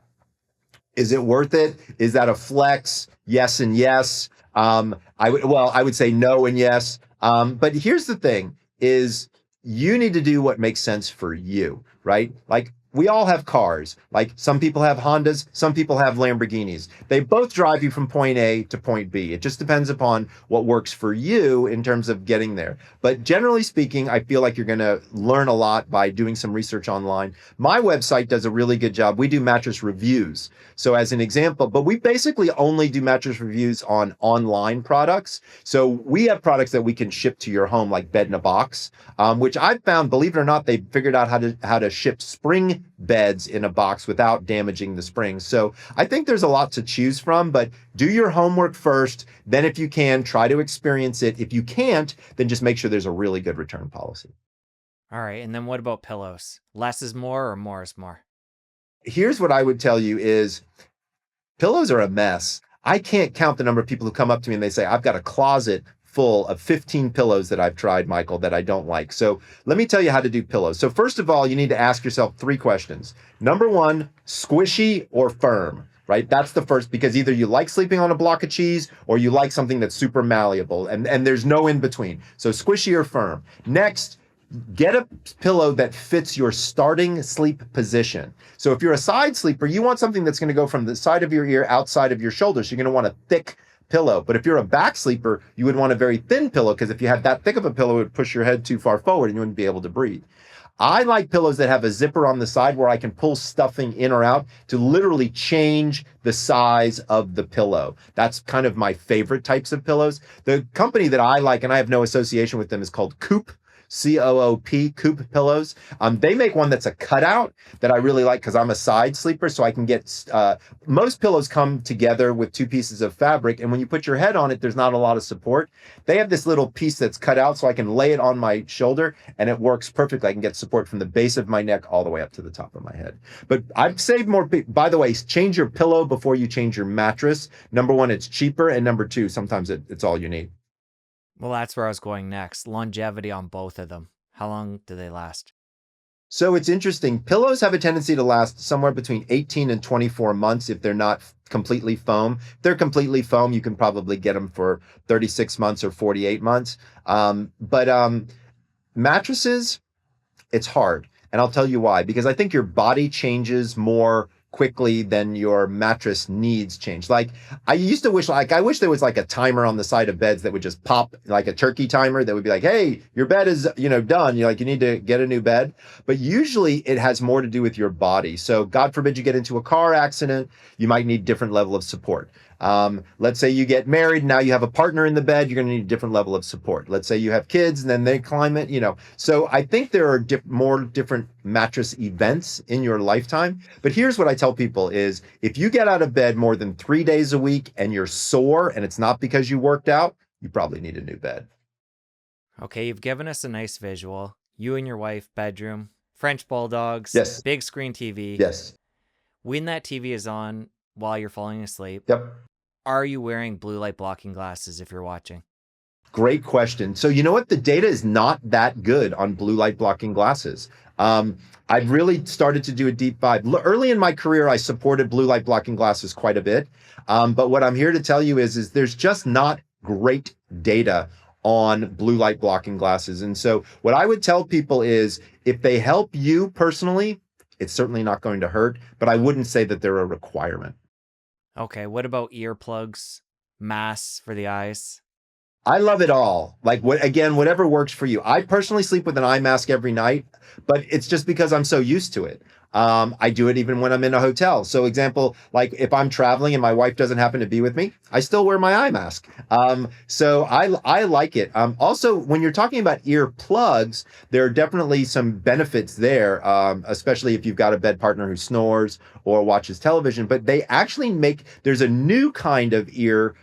is it worth it? Is that a flex? Yes and yes. I would say no and yes. But here's the thing: is you need to do what makes sense for you, right? Like, we all have cars. Like, some people have Hondas, some people have Lamborghinis. They both drive you from point A to point B. It just depends upon what works for you in terms of getting there. But generally speaking, I feel like you're going to learn a lot by doing some research online. My website does a really good job. We do mattress reviews. So as an example, but we basically only do mattress reviews on online products. So we have products that we can ship to your home, like Bed in a Box, which I've found, believe it or not, they figured out how to ship spring beds in a box without damaging the springs. So I think there's a lot to choose from, but do your homework first. Then if you can, try to experience it. If you can't, then just make sure there's a really good return policy. All right. And then what about pillows? Less is more or more is more? Here's what I would tell you is pillows are a mess. I can't count the number of people who come up to me and they say, I've got a closet full of 15 pillows that I've tried, Michael, that I don't like. So let me tell you how to do pillows. So first of all, you need to ask yourself 3 questions. Number 1, squishy or firm, right? That's the first, because either you like sleeping on a block of cheese or you like something that's super malleable, and there's no in between. So squishy or firm. Next, get a pillow that fits your starting sleep position. So if you're a side sleeper, you want something that's going to go from the side of your ear outside of your shoulder. So you're going to want a thick pillow. But if you're a back sleeper, you would want a very thin pillow, because if you had that thick of a pillow, it would push your head too far forward and you wouldn't be able to breathe. I like pillows that have a zipper on the side where I can pull stuffing in or out to literally change the size of the pillow. That's kind of my favorite types of pillows. The company that I like, and I have no association with them, is called Coop. C-O-O-P, Coop pillows. They make one that's a cutout that I really like because I'm a side sleeper, so I can get, most pillows come together with two pieces of fabric, and when you put your head on it, there's not a lot of support. They have this little piece that's cut out so I can lay it on my shoulder, and it works perfectly. I can get support from the base of my neck all the way up to the top of my head. But I've saved more, by the way, change your pillow before you change your mattress. Number one, it's cheaper, and number two, sometimes it's all you need. Well, that's where I was going next. Longevity on both of them. How long do they last? So it's interesting. Pillows have a tendency to last somewhere between 18 and 24 months if they're not completely foam. If they're completely foam, you can probably get them for 36 months or 48 months. But mattresses, it's hard. And I'll tell you why. Because I think your body changes more quickly than your mattress needs change. Like I used to wish, I wish there was like a timer on the side of beds that would just pop, like a turkey timer that would be like, hey, your bed is, done. You're like, you need to get a new bed. But usually it has more to do with your body. So God forbid you get into a car accident, you might need different level of support. Let's say you get married, now you have a partner in the bed, you're going to need a different level of support. Let's say you have kids and then they climb it, So I think there are more different mattress events in your lifetime. But here's what I tell people is if you get out of bed more than 3 days a week and you're sore and it's not because you worked out, you probably need a new bed. Okay, you've given us a nice visual. You and your wife, bedroom, French bulldogs, yes, big screen TV. Yes. When that TV is on while you're falling asleep, yep. Are you wearing blue light blocking glasses if you're watching? Great question. So you know what? The data is not that good on blue light blocking glasses. I've really started to do a deep dive. Early in my career, I supported blue light blocking glasses quite a bit. But what I'm here to tell you is there's just not great data on blue light blocking glasses. And so what I would tell people is if they help you personally, it's certainly not going to hurt, but I wouldn't say that they're a requirement. Okay, what about earplugs, masks for the eyes? I love it all. Like whatever works for you. I personally sleep with an eye mask every night, but it's just because I'm so used to it. I do it even when I'm in a hotel. So example, like if I'm traveling and my wife doesn't happen to be with me, I still wear my eye mask. So I like it. Also, when you're talking about earplugs, there are definitely some benefits there, especially if you've got a bed partner who snores or watches television. But they actually there's a new kind of ear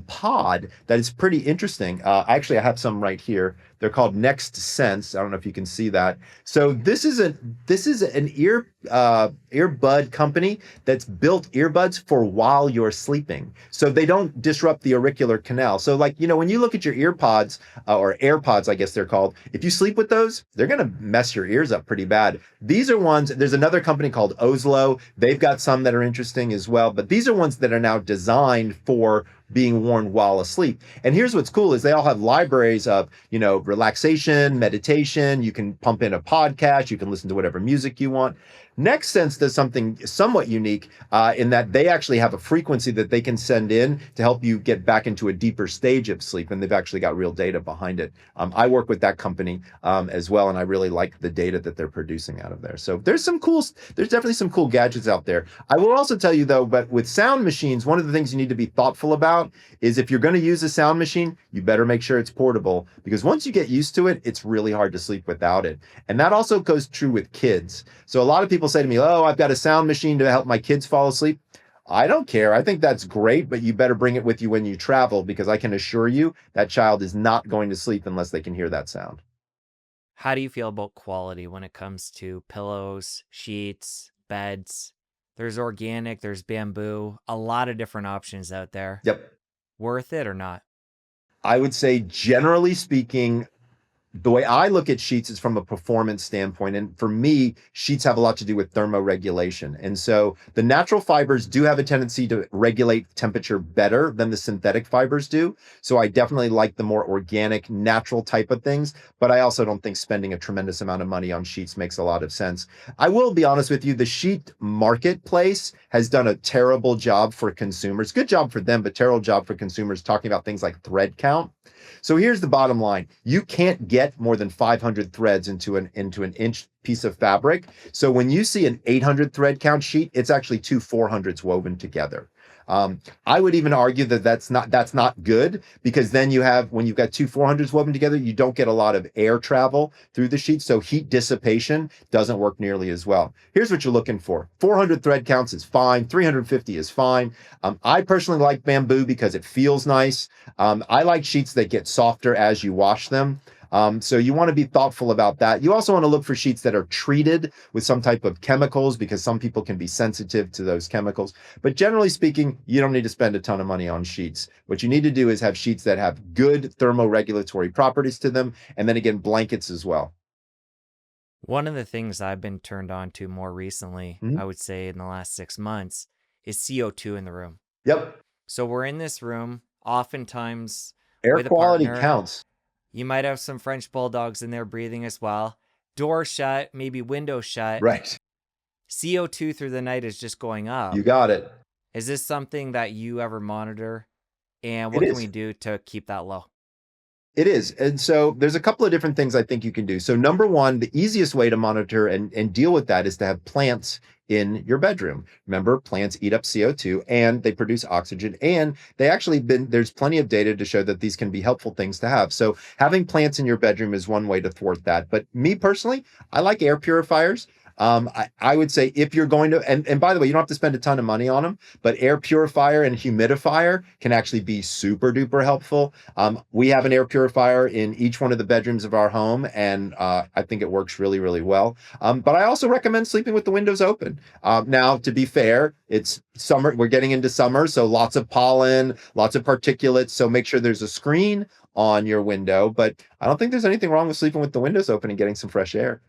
pod that is pretty interesting. Actually, I have some right here. They're called Next Sense. I don't know if you can see that. So this is an earbud company that's built earbuds for while you're sleeping. So they don't disrupt the auricular canal. So like, when you look at your earpods or AirPods, I guess they're called, if you sleep with those, they're going to mess your ears up pretty bad. These are ones, there's another company called Oslo. They've got some that are interesting as well, but these are ones that are now designed for being worn while asleep. And here's what's cool is they all have libraries of, relaxation, meditation. You can pump in a podcast. You can listen to whatever music you want. Next Sense does something somewhat unique in that they actually have a frequency that they can send in to help you get back into a deeper stage of sleep. And they've actually got real data behind it. I work with that company as well. And I really like the data that they're producing out of there. So there's definitely some cool gadgets out there. I will also tell you though, but with sound machines, one of the things you need to be thoughtful about is if you're going to use a sound machine, you better make sure it's portable because once you get used to it, it's really hard to sleep without it. And that also goes true with kids. So a lot of people say to me, oh, I've got a sound machine to help my kids fall asleep. I don't care. I think that's great, but you better bring it with you when you travel because I can assure you that child is not going to sleep unless they can hear that sound. How do you feel about quality when it comes to pillows, sheets, beds? There's organic, there's bamboo, a lot of different options out there. Yep. Worth it or not? I would say, generally speaking, the way I look at sheets is from a performance standpoint. And for me, sheets have a lot to do with thermoregulation. And so the natural fibers do have a tendency to regulate temperature better than the synthetic fibers do. So I definitely like the more organic, natural type of things. But I also don't think spending a tremendous amount of money on sheets makes a lot of sense. I will be honest with you, the sheet marketplace has done a terrible job for consumers. Good job for them, but terrible job for consumers talking about things like thread count. So here's the bottom line. You can't get get more than 500 threads into an inch piece of fabric. So when you see an 800 thread count sheet, it's actually two 400s woven together. I would even argue that that's not good, because then when you've got two 400s woven together, you don't get a lot of air travel through the sheet. So heat dissipation doesn't work nearly as well. Here's what you're looking for. 400 thread counts is fine. 350 is fine. I personally like bamboo because it feels nice. I like sheets that get softer as you wash them. So you want to be thoughtful about that. You also want to look for sheets that are treated with some type of chemicals, because some people can be sensitive to those chemicals. But generally speaking, you don't need to spend a ton of money on sheets. What you need to do is have sheets that have good thermoregulatory properties to them, and then again, blankets as well. One of the things I've been turned on to more recently, I would say in the last 6 months, is CO2 in the room. Yep. So we're in this room, oftentimes Air with a quality partner. counts. You might have some French bulldogs in there breathing as well. Door shut, maybe window shut. Right. CO2 through the night is just going up. You got it. Is this something that you ever monitor? And It what can is. we do to keep that low? It is. And so there's a couple of different things I think you can do. So number one, the easiest way to monitor and deal with that is to have plants in your bedroom. Remember, plants eat up CO2 and they produce oxygen, and there's plenty of data to show that these can be helpful things to have. So having plants in your bedroom is one way to thwart that. But me personally, I like air purifiers. I would say if you're going to, and by the way, you don't have to spend a ton of money on them, but air purifier and humidifier can actually be super duper helpful. We have an air purifier in each one of the bedrooms of our home, and I think it works really, really well. But I also recommend sleeping with the windows open. Now, to be fair, it's summer, we're getting into summer, so lots of pollen, lots of particulates. So make sure there's a screen on your window, but I don't think there's anything wrong with sleeping with the windows open and getting some fresh air.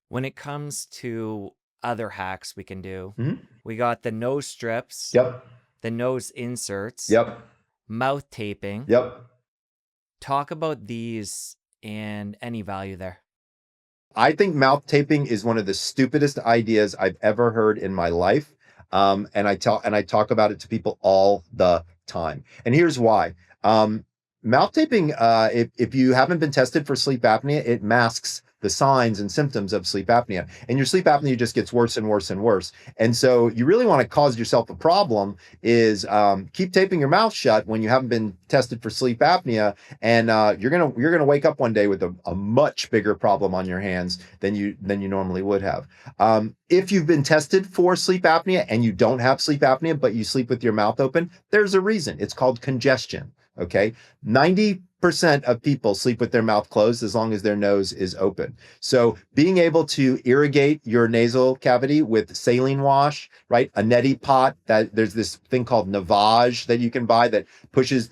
When it comes to other hacks we can do, Mhm. we got the nose strips, Yep. the nose inserts, Yep. mouth taping. Yep. Talk about these and any value there. I think mouth taping is one of the stupidest ideas I've ever heard in my life. And I talk about it to people all the time. And here's why. Mouth taping, if you haven't been tested for sleep apnea, it masks the signs and symptoms of sleep apnea. And your sleep apnea just gets worse and worse and worse. And so you really want to cause yourself a problem is keep taping your mouth shut when you haven't been tested for sleep apnea. And you're gonna wake up one day with a much bigger problem on your hands than you normally would have. If you've been tested for sleep apnea and you don't have sleep apnea, but you sleep with your mouth open, there's a reason. It's called congestion. Okay. 90% of people sleep with their mouth closed as long as their nose is open. So being able to irrigate your nasal cavity with saline wash, right? A neti pot, that there's this thing called Navage that you can buy that pushes,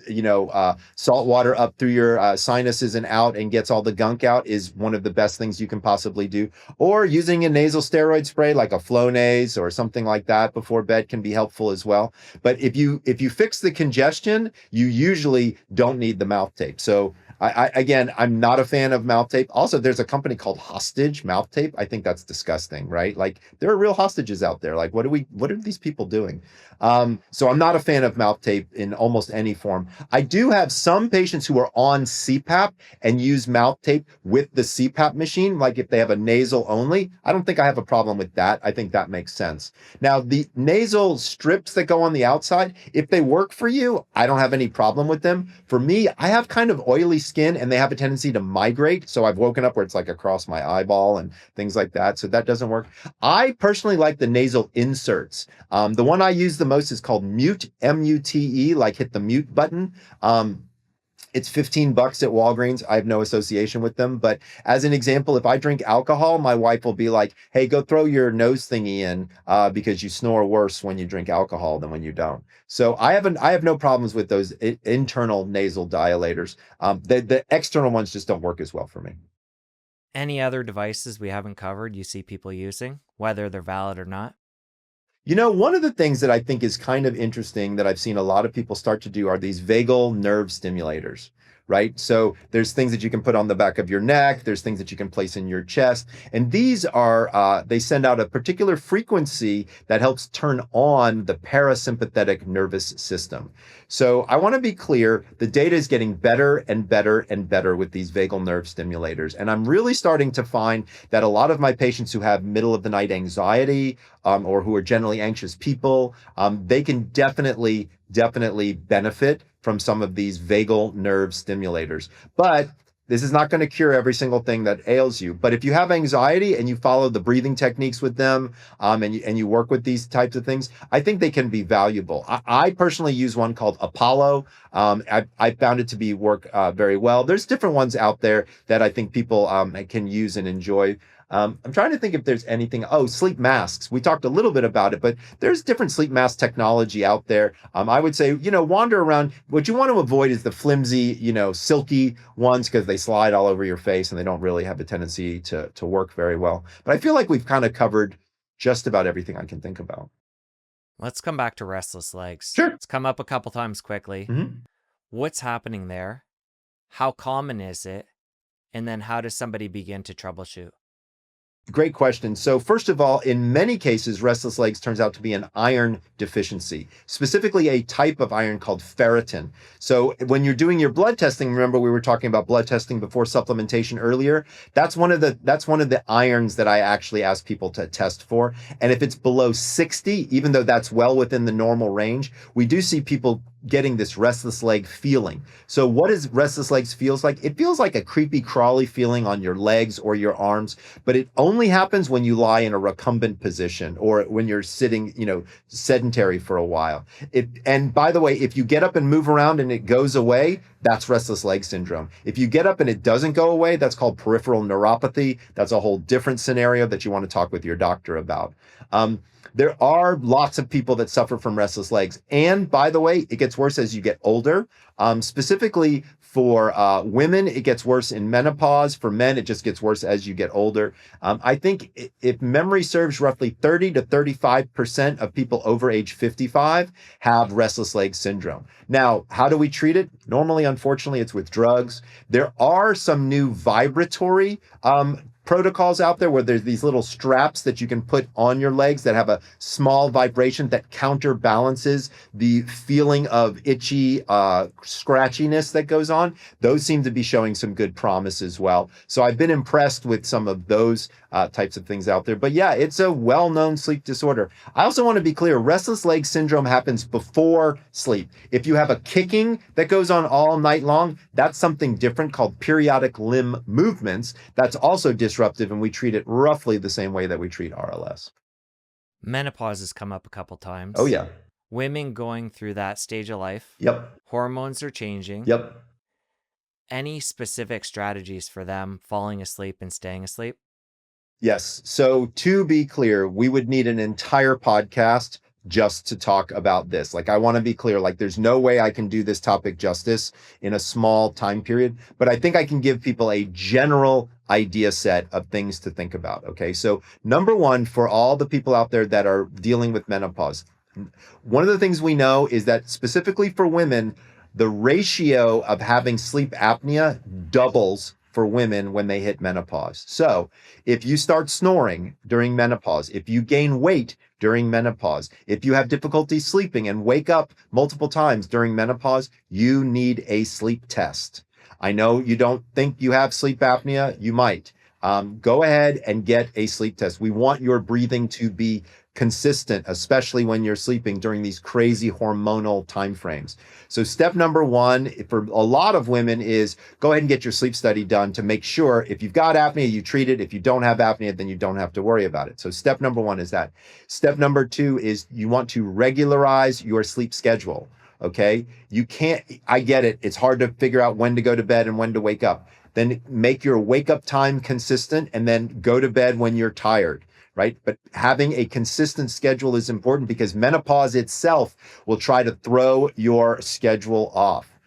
salt water up through your sinuses and out and gets all the gunk out, is one of the best things you can possibly do. Or using a nasal steroid spray like a Flonase or something like that before bed can be helpful as well. But if you fix the congestion, you usually don't need the mouth tape. So I'm not a fan of mouth tape. Also, there's a company called Hostage Mouth Tape. I think that's disgusting, right? Like, there are real hostages out there. Like, what are these people doing? So I'm not a fan of mouth tape in almost any form. I do have some patients who are on CPAP and use mouth tape with the CPAP machine. Like if they have a nasal only, I don't think I have a problem with that. I think that makes sense. Now, the nasal strips that go on the outside, if they work for you, I don't have any problem with them. For me, I have kind of oily skin and they have a tendency to migrate. So I've woken up where it's like across my eyeball and things like that. So that doesn't work. I personally like the nasal inserts. The one I use the most is called Mute, M-U-T-E, like hit the mute button. It's $15 at Walgreens. I have no association with them. But as an example, if I drink alcohol, my wife will be like, hey, go throw your nose thingy in because you snore worse when you drink alcohol than when you don't. So I have no problems with those internal nasal dilators. The external ones just don't work as well for me. Any other devices we haven't covered you see people using, whether they're valid or not? One of the things that I think is kind of interesting that I've seen a lot of people start to do are these vagal nerve stimulators, right? So there's things that you can put on the back of your neck. There's things that you can place in your chest. And these are, they send out a particular frequency that helps turn on the parasympathetic nervous system. So I want to be clear, the data is getting better and better and better with these vagal nerve stimulators. And I'm really starting to find that a lot of my patients who have middle of the night anxiety, or who are generally anxious people, they can definitely benefit from some of these vagal nerve stimulators. But this is not going to cure every single thing that ails you. But if you have anxiety and you follow the breathing techniques with them, and you work with these types of things, I think they can be valuable. I personally use one called Apollo. I found it to work very well. There's different ones out there that I think people can use and enjoy. I'm trying to think if there's anything. Oh, sleep masks. We talked a little bit about it, but there's different sleep mask technology out there. I would say, wander around. What you want to avoid is the flimsy, silky ones, because they slide all over your face and they don't really have a tendency to work very well. But I feel like we've kind of covered just about everything I can think about. Let's come back to restless legs. Sure. It's come up a couple times quickly. Mm-hmm. What's happening there? How common is it? And then how does somebody begin to troubleshoot? Great question. So first of all, in many cases, restless legs turns out to be an iron deficiency, specifically a type of iron called ferritin. So when you're doing your blood testing, remember we were talking about blood testing before supplementation earlier, that's one of the irons that I actually ask people to test for. And if it's below 60, even though that's well within the normal range, we do see people getting this restless leg feeling. So what does restless legs feels like? It feels like a creepy crawly feeling on your legs or your arms, but it only happens when you lie in a recumbent position or when you're sitting, sedentary for a while. And by the way, if you get up and move around and it goes away, that's restless leg syndrome. If you get up and it doesn't go away, that's called peripheral neuropathy. That's a whole different scenario that you want to talk with your doctor about. There are lots of people that suffer from restless legs. And by the way, it gets worse as you get older. Specifically for women, it gets worse in menopause. For men, it just gets worse as you get older. I think if memory serves, roughly 30 to 35% of people over age 55 have restless leg syndrome. Now, how do we treat it? Normally, unfortunately, it's with drugs. There are some new vibratory protocols out there where there's these little straps that you can put on your legs that have a small vibration that counterbalances the feeling of itchy scratchiness that goes on. Those seem to be showing some good promise as well. So I've been impressed with some of those types of things out there. But yeah, it's a well-known sleep disorder. I also want to be clear, restless leg syndrome happens before sleep. If you have a kicking that goes on all night long, that's something different called periodic limb movements. That's also disruptive, and we treat it roughly the same way that we treat RLS. Menopause has come up a couple times. Oh, yeah. Women going through that stage of life. Yep. Hormones are changing. Yep. Any specific strategies for them falling asleep and staying asleep? Yes. So to be clear, we would need an entire podcast just to talk about this. I want to be clear, there's no way I can do this topic justice in a small time period, but I think I can give people a general idea set of things to think about. Okay. So number one, for all the people out there that are dealing with menopause, one of the things we know is that specifically for women, the ratio of having sleep apnea doubles for women when they hit menopause. So if you start snoring during menopause, if you gain weight during menopause, if you have difficulty sleeping and wake up multiple times during menopause, you need a sleep test. I know you don't think you have sleep apnea. You might. Go ahead and get a sleep test. We want your breathing to be consistent, especially when you're sleeping during these crazy hormonal timeframes. So step number one for a lot of women is go ahead and get your sleep study done to make sure if you've got apnea, you treat it. If you don't have apnea, then you don't have to worry about it. So step number one is that. Step number two is you want to regularize your sleep schedule. Okay. I get it. It's hard to figure out when to go to bed and when to wake up. Then make your wake up time consistent and then go to bed when you're tired. Right? But having a consistent schedule is important because menopause itself will try to throw your schedule off.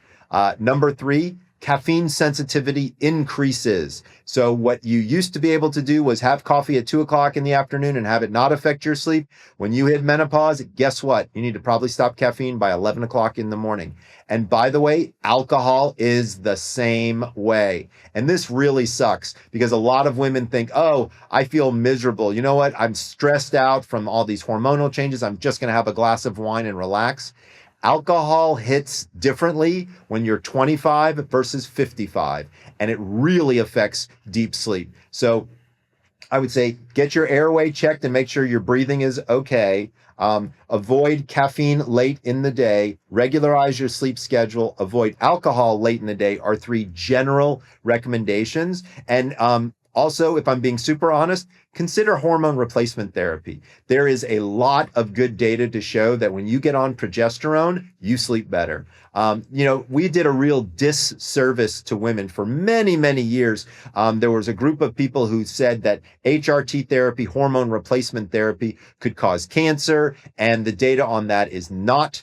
Number three, caffeine sensitivity increases. So what you used to be able to do was have coffee at 2 o'clock in the afternoon and have it not affect your sleep. When you hit menopause, guess what? You need to probably stop caffeine by 11 o'clock in the morning. And by the way, alcohol is the same way. And this really sucks because a lot of women think, oh, I feel miserable. You know what? I'm stressed out from all these hormonal changes. I'm just going to have a glass of wine and relax. Alcohol hits differently when you're 25 versus 55, and it really affects deep sleep. So I would say get your airway checked and make sure your breathing is okay. Avoid caffeine late in the day, regularize your sleep schedule, avoid alcohol late in the day are 3 general recommendations. And also, if I'm being super honest, consider hormone replacement therapy. There is a lot of good data to show that when you get on progesterone, you sleep better. We did a real disservice to women for many, many years. There was a group of people who said that HRT therapy, hormone replacement therapy, could cause cancer, and the data on that is not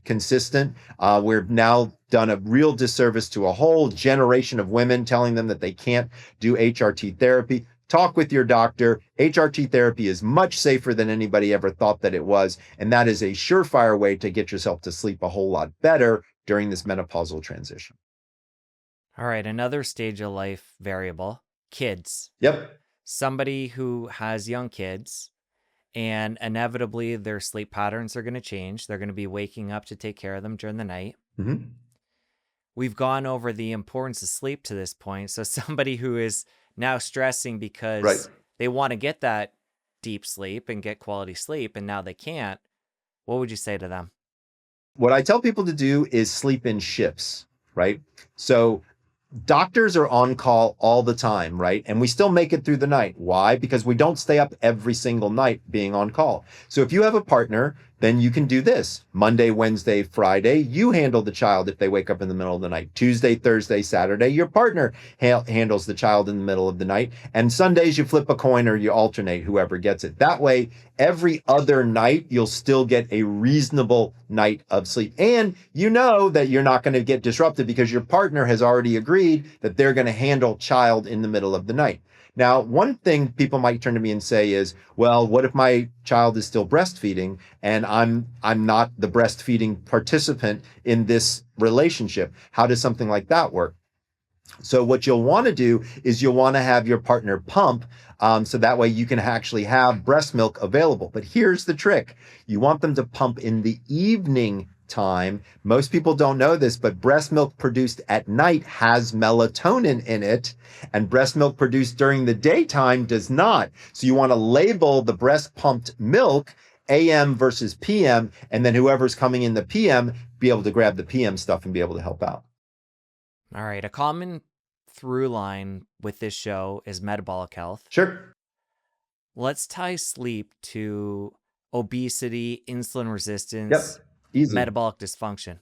consistent. We're now done a real disservice to a whole generation of women, telling them that they can't do HRT therapy. Talk with your doctor. HRT therapy is much safer than anybody ever thought that it was, and that is a surefire way to get yourself to sleep a whole lot better during this menopausal transition. All right, another stage of life variable, kids. Yep. Somebody who has young kids, and inevitably their sleep patterns are going to change. They're going to be waking up to take care of them during the night. Mm-hmm. We've gone over the importance of sleep to this point. So somebody who is now stressing because they want to get that deep sleep and get quality sleep, and now they can't, what would you say to them? What I tell people to do is sleep in shifts, right? So doctors are on call all the time, right? And we still make it through the night. Why? Because we don't stay up every single night being on call. So if you have a partner, then you can do this. Monday, Wednesday, Friday, you handle the child if they wake up in the middle of the night. Tuesday, Thursday, Saturday, your partner handles the child in the middle of the night. And Sundays, you flip a coin or you alternate, whoever gets it. That way, every other night, you'll still get a reasonable night of sleep. And you know that you're not going to get disrupted because your partner has already agreed that they're going to handle child in the middle of the night. Now, one thing people might turn to me and say is, well, what if my child is still breastfeeding and I'm not the breastfeeding participant in this relationship? How does something like that work? So what you'll want to do is you'll want to have your partner pump so that way you can actually have breast milk available. But here's the trick. You want them to pump in the evening time. Most people don't know this, but breast milk produced at night has melatonin in it, and breast milk produced during the daytime does not. So you want to label the breast pumped milk AM versus PM, and then whoever's coming in the PM be able to grab the PM stuff and be able to help out. All right. A common through line with this show is metabolic health. Sure. Let's tie sleep to obesity, insulin resistance, Easy. metabolic dysfunction.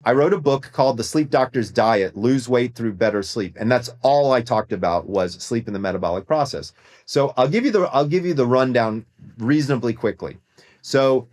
I wrote a book called The Sleep Doctor's Diet, Lose Weight Through Better Sleep. And that's all I talked about was sleep in the metabolic process. So I'll give you the rundown reasonably quickly. So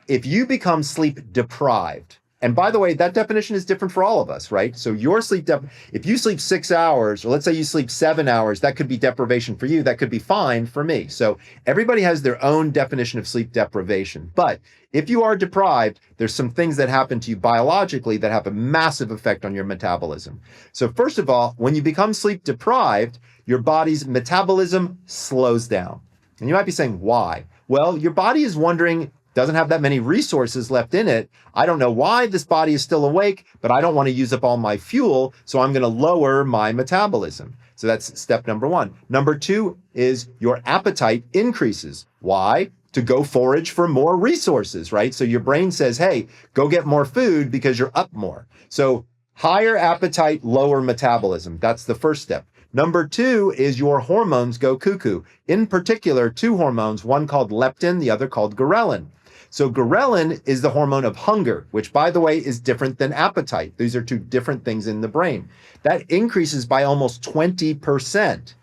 if you become sleep deprived, and by the way, that definition is different for all of us, right? So your sleep, if you sleep 6 hours, or let's say you sleep 7 hours, that could be deprivation for you. That could be fine for me. So everybody has their own definition of sleep deprivation. But if you are deprived, there's some things that happen to you biologically that have a massive effect on your metabolism. So first of all, when you become sleep deprived, your body's metabolism slows down. And you might be saying, why? Well, your body is wondering, doesn't have that many resources left in it. I don't know why this body is still awake, but I don't want to use up all my fuel, so I'm going to lower my metabolism. So that's step number one. Number two is your appetite increases. Why? To go forage for more resources, right? So your brain says, hey, go get more food because you're up more. So higher appetite, lower metabolism. That's the first step. Number two is your hormones go cuckoo. In particular, 2 hormones, one called leptin, the other called ghrelin. So ghrelin is the hormone of hunger, which, by the way, is different than appetite. These are 2 different things in the brain. That increases by almost 20%.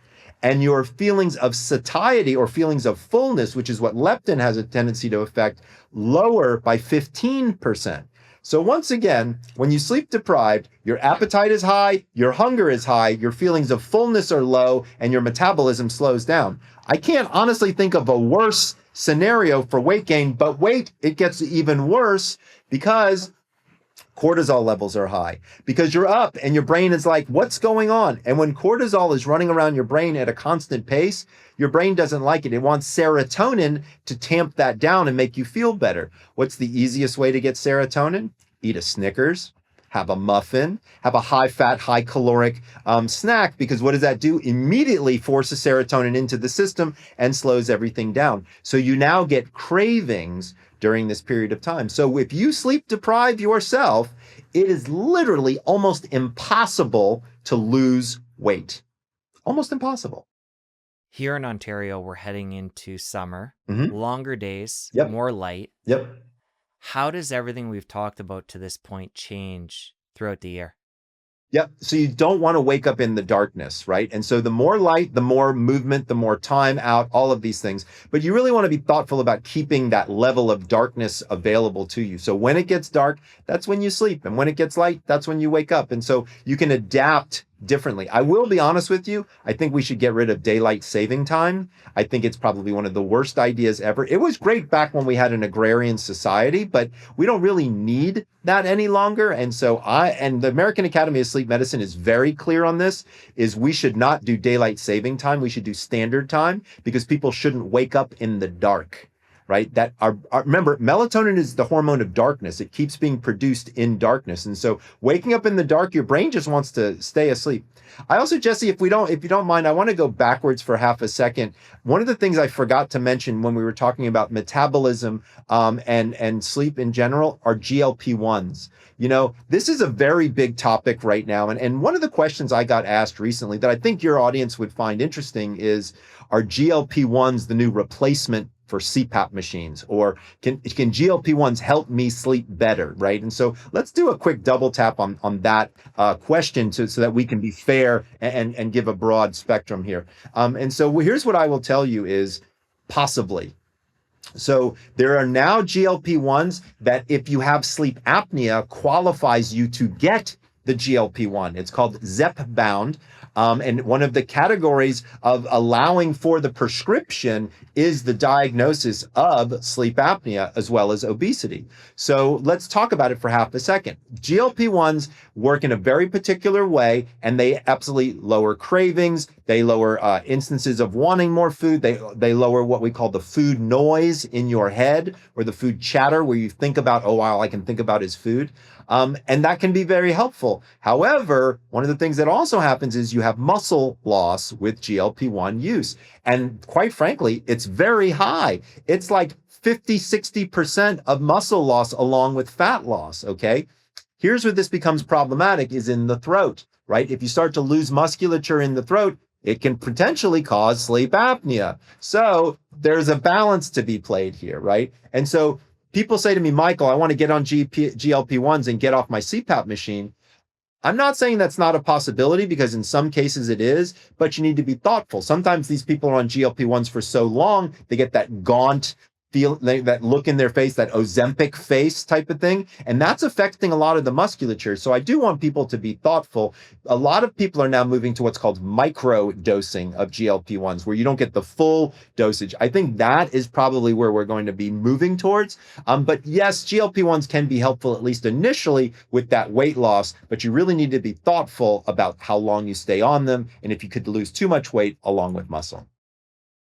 And your feelings of satiety or feelings of fullness, which is what leptin has a tendency to affect, lower by 15%. So once again, when you sleep deprived, your appetite is high, your hunger is high, your feelings of fullness are low, and your metabolism slows down. I can't honestly think of a worse scenario for weight gain, but wait, it gets even worse because cortisol levels are high, because you're up and your brain is like, what's going on? And when cortisol is running around your brain at a constant pace, your brain doesn't like it. It wants serotonin to tamp that down and make you feel better. What's the easiest way to get serotonin? Eat a Snickers, have a muffin, have a high-fat, high-caloric snack, because what does that do? Immediately forces serotonin into the system and slows everything down. So you now get cravings during this period of time. So if you sleep deprive yourself, it is literally almost impossible to lose weight. Almost impossible. Here in Ontario, we're heading into summer, Mhm. longer days, Yep. more light. Yep. How does everything we've talked about to this point change throughout the year? Yep. So you don't want to wake up in the darkness, right? And so the more light, the more movement, the more time out, all of these things. But you really want to be thoughtful about keeping that level of darkness available to you. So when it gets dark, that's when you sleep. And when it gets light, that's when you wake up. And so you can adapt differently. I will be honest with you. I think we should get rid of daylight saving time. I think it's probably one of the worst ideas ever. It was great back when we had an agrarian society, but we don't really need that any longer. And so the American Academy of Sleep Medicine is very clear on this, is we should not do daylight saving time. We should do standard time, because people shouldn't wake up in the dark. Right? Remember, melatonin is the hormone of darkness. It keeps being produced in darkness. And so waking up in the dark, your brain just wants to stay asleep. I also, Jesse, if you don't mind, I want to go backwards for half a second. One of the things I forgot to mention when we were talking about metabolism and sleep in general are GLP-1s. You know, this is a very big topic right now. And one of the questions I got asked recently that I think your audience would find interesting is, are GLP-1s the new replacement for CPAP machines? Or can GLP-1s help me sleep better, right? And so let's do a quick double tap on that question so that we can be fair and give a broad spectrum here. And so here's what I will tell you is possibly. So there are now GLP-1s that, if you have sleep apnea, qualifies you to get the GLP-1. It's called Zepbound. And one of the categories of allowing for the prescription is the diagnosis of sleep apnea as well as obesity. So let's talk about it for half a second. GLP-1s work in a very particular way, and they absolutely lower cravings. They lower instances of wanting more food. They lower what we call the food noise in your head, or the food chatter, where you think about, oh, all I can think about is food. And that can be very helpful. However, one of the things that also happens is you have muscle loss with GLP-1 use. And quite frankly, it's very high. It's like 50-60% of muscle loss along with fat loss, okay? Here's where this becomes problematic, is in the throat, right? If you start to lose musculature in the throat, it can potentially cause sleep apnea. So there's a balance to be played here, right? And so people say to me, Michael, I want to get on GLP-1s and get off my CPAP machine. I'm not saying that's not a possibility, because in some cases it is, but you need to be thoughtful. Sometimes these people are on GLP-1s for so long, they get that gaunt that look in their face, that Ozempic face type of thing. And that's affecting a lot of the musculature. So I do want people to be thoughtful. A lot of people are now moving to what's called micro dosing of GLP-1s, where you don't get the full dosage. I think that is probably where we're going to be moving towards. But yes, GLP-1s can be helpful, at least initially, with that weight loss, but you really need to be thoughtful about how long you stay on them, and if you could lose too much weight along with muscle.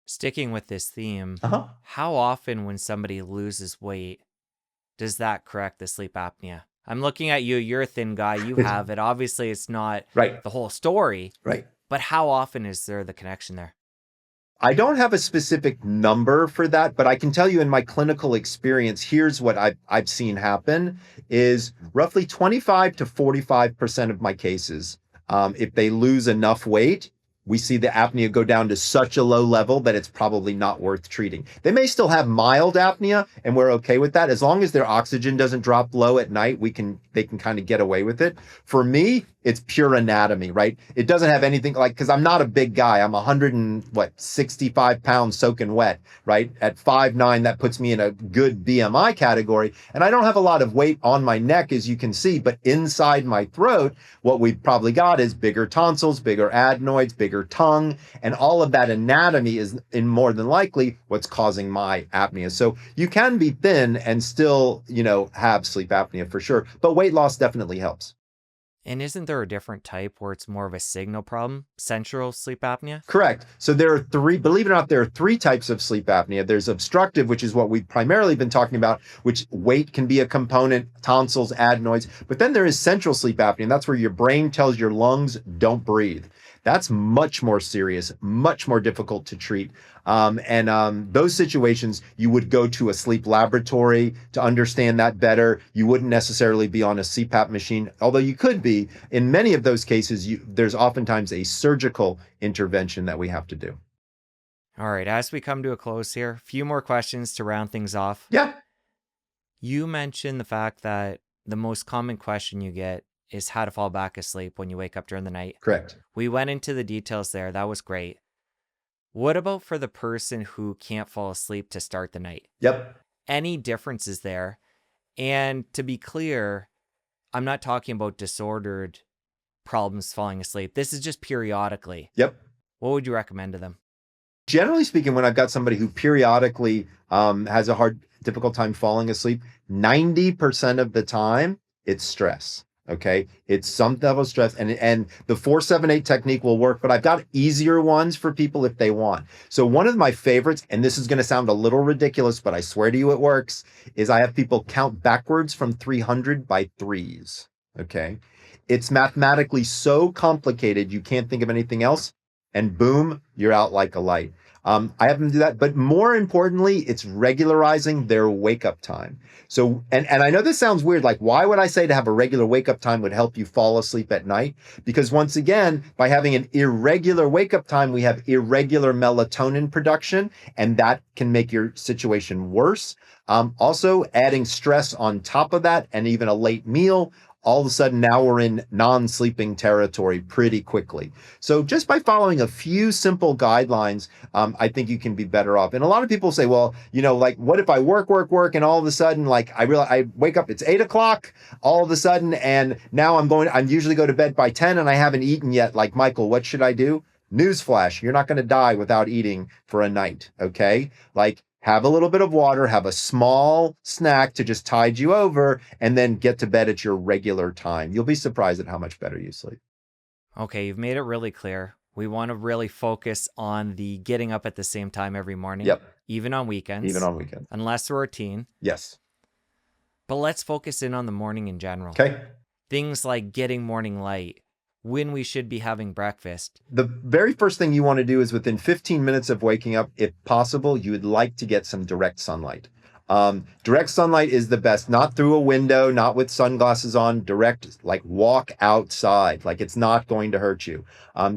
Sticking with this theme, Uh-huh. how often when somebody loses weight does that correct the sleep apnea? I'm looking at you. You're a thin guy. You have it. Obviously, it's not Right. the whole story. Right. But how often is there the connection there? I don't have a specific number for that, but I can tell you in my clinical experience, here's what I've seen happen is roughly 25 to 45% of my cases, if they lose enough weight, we see the apnea go down to such a low level that it's probably not worth treating. They may still have mild apnea, and we're okay with that. As long as their oxygen doesn't drop low at night, they can kind of get away with it. For me, it's pure anatomy, right? It doesn't have anything like, because I'm not a big guy. I'm 65 pounds soaking wet, right? At 5'9", that puts me in a good BMI category. And I don't have a lot of weight on my neck, as you can see, but inside my throat, what we've probably got is bigger tonsils, bigger adenoids, bigger tongue, and all of that anatomy is in more than likely what's causing my apnea. So you can be thin and still, have sleep apnea for sure, but weight loss definitely helps. And isn't there a different type where it's more of a signal problem, central sleep apnea? Correct. So there are three, believe it or not, there are three types of sleep apnea. There's obstructive, which is what we've primarily been talking about, which weight can be a component, tonsils, adenoids. But then there is central sleep apnea, and that's where your brain tells your lungs, don't breathe. That's much more serious, much more difficult to treat. Those situations, you would go to a sleep laboratory to understand that better. You wouldn't necessarily be on a CPAP machine, although you could be. In many of those cases, there's oftentimes a surgical intervention that we have to do. All right, as we come to a close here, a few more questions to round things off. Yeah. You mentioned the fact that the most common question you get is how to fall back asleep when you wake up during the night. Correct. We went into the details there. That was great. What about for the person who can't fall asleep to start the night? Yep. Any differences there? And to be clear, I'm not talking about disordered problems falling asleep. This is just periodically. Yep. What would you recommend to them? Generally speaking, when I've got somebody who periodically has a difficult time falling asleep, 90% of the time, it's stress. Okay, it's some level of stress, and the 4-7-8 technique will work, but I've got easier ones for people if they want. So one of my favorites, and this is going to sound a little ridiculous, but I swear to you it works, is I have people count backwards from 300 by threes. Okay, it's mathematically so complicated you can't think of anything else, and boom, you're out like a light. I have them do that, but more importantly, it's regularizing their wake-up time. So, and I know this sounds weird, like why would I say to have a regular wake-up time would help you fall asleep at night? Because once again, by having an irregular wake-up time, we have irregular melatonin production, and that can make your situation worse. Also, adding stress on top of that, and even a late meal, all of a sudden now we're in non-sleeping territory pretty quickly. So just by following a few simple guidelines, I think you can be better off. And a lot of people say, well, like what if I work, and all of a sudden, like I wake up, it's 8 o'clock all of a sudden, and now I usually go to bed by 10 and I haven't eaten yet. Like, Michael, what should I do? Newsflash, you're not going to die without eating for a night, okay? Like, have a little bit of water, have a small snack to just tide you over, and then get to bed at your regular time. You'll be surprised at how much better you sleep. Okay, you've made it really clear. We want to really focus on the getting up at the same time every morning. Yep. Even on weekends. Even on weekends. Unless we're a teen. Yes. But let's focus in on the morning in general. Okay. Things like getting morning light, when we should be having breakfast. The very first thing you want to do is within 15 minutes of waking up, if possible, you would like to get some direct sunlight. Direct sunlight is the best, not through a window, not with sunglasses on, direct, like walk outside, like it's not going to hurt you.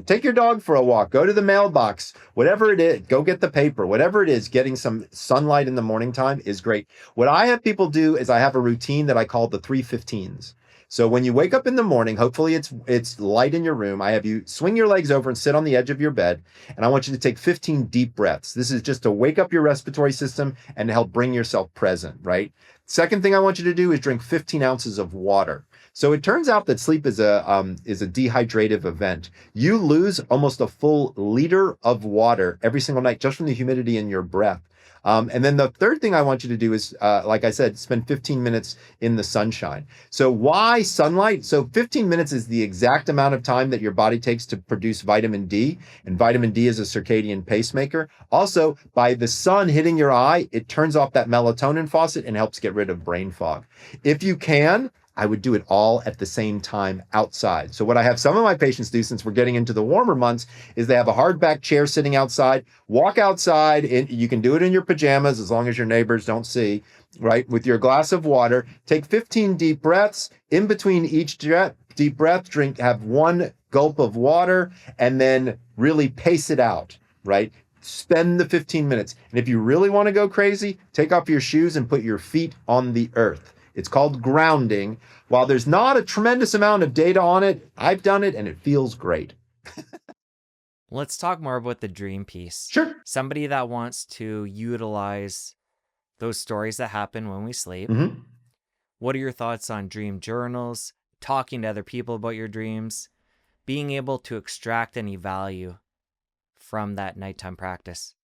Take your dog for a walk, go to the mailbox, whatever it is, go get the paper, whatever it is, getting some sunlight in the morning time is great. What I have people do is I have a routine that I call the 3:15s. So when you wake up in the morning, hopefully it's light in your room. I have you swing your legs over and sit on the edge of your bed. And I want you to take 15 deep breaths. This is just to wake up your respiratory system and help bring yourself present, right? Second thing I want you to do is drink 15 ounces of water. So it turns out that sleep is a dehydrative event. You lose almost a full liter of water every single night just from the humidity in your breath. And then the third thing I want you to do is, like I said, spend 15 minutes in the sunshine. So why sunlight? So 15 minutes is the exact amount of time that your body takes to produce vitamin D. And vitamin D is a circadian pacemaker. Also, by the sun hitting your eye, it turns off that melatonin faucet and helps get rid of brain fog. If you can, I would do it all at the same time outside. So what I have some of my patients do, since we're getting into the warmer months, is they have a hardback chair sitting outside, walk outside, and you can do it in your pajamas as long as your neighbors don't see, right? With your glass of water, take 15 deep breaths. In between each deep breath, have one gulp of water, and then really pace it out, right? Spend the 15 minutes. And if you really want to go crazy, take off your shoes and put your feet on the earth. It's called grounding. While there's not a tremendous amount of data on it, I've done it and it feels great. Let's talk more about the dream piece. Sure. Somebody that wants to utilize those stories that happen when we sleep. Mm-hmm. What are your thoughts on dream journals, talking to other people about your dreams, being able to extract any value from that nighttime practice?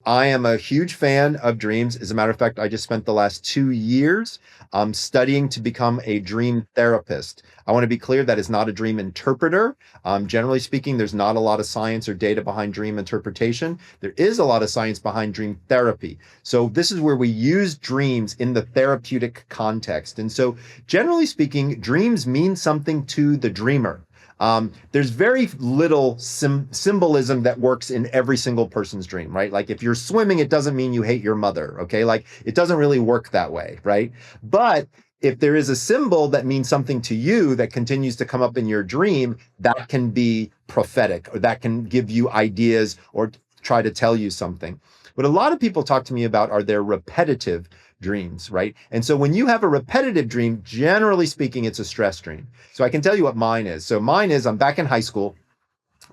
I am a huge fan of dreams. As a matter of fact, I just spent the last 2 years studying to become a dream therapist. I want to be clear, that is not a dream interpreter. Generally speaking, there's not a lot of science or data behind dream interpretation. There is a lot of science behind dream therapy. So this is where we use dreams in the therapeutic context. And so generally speaking, dreams mean something to the dreamer. There's very little symbolism that works in every single person's dream, right? Like if you're swimming, it doesn't mean you hate your mother, okay? Like it doesn't really work that way, right? But if there is a symbol that means something to you that continues to come up in your dream, that can be prophetic, or that can give you ideas or try to tell you something. What a lot of people talk to me about are their repetitive dreams, right? And so when you have a repetitive dream, generally speaking, it's a stress dream. So I can tell you what mine is. So mine is, I'm back in high school,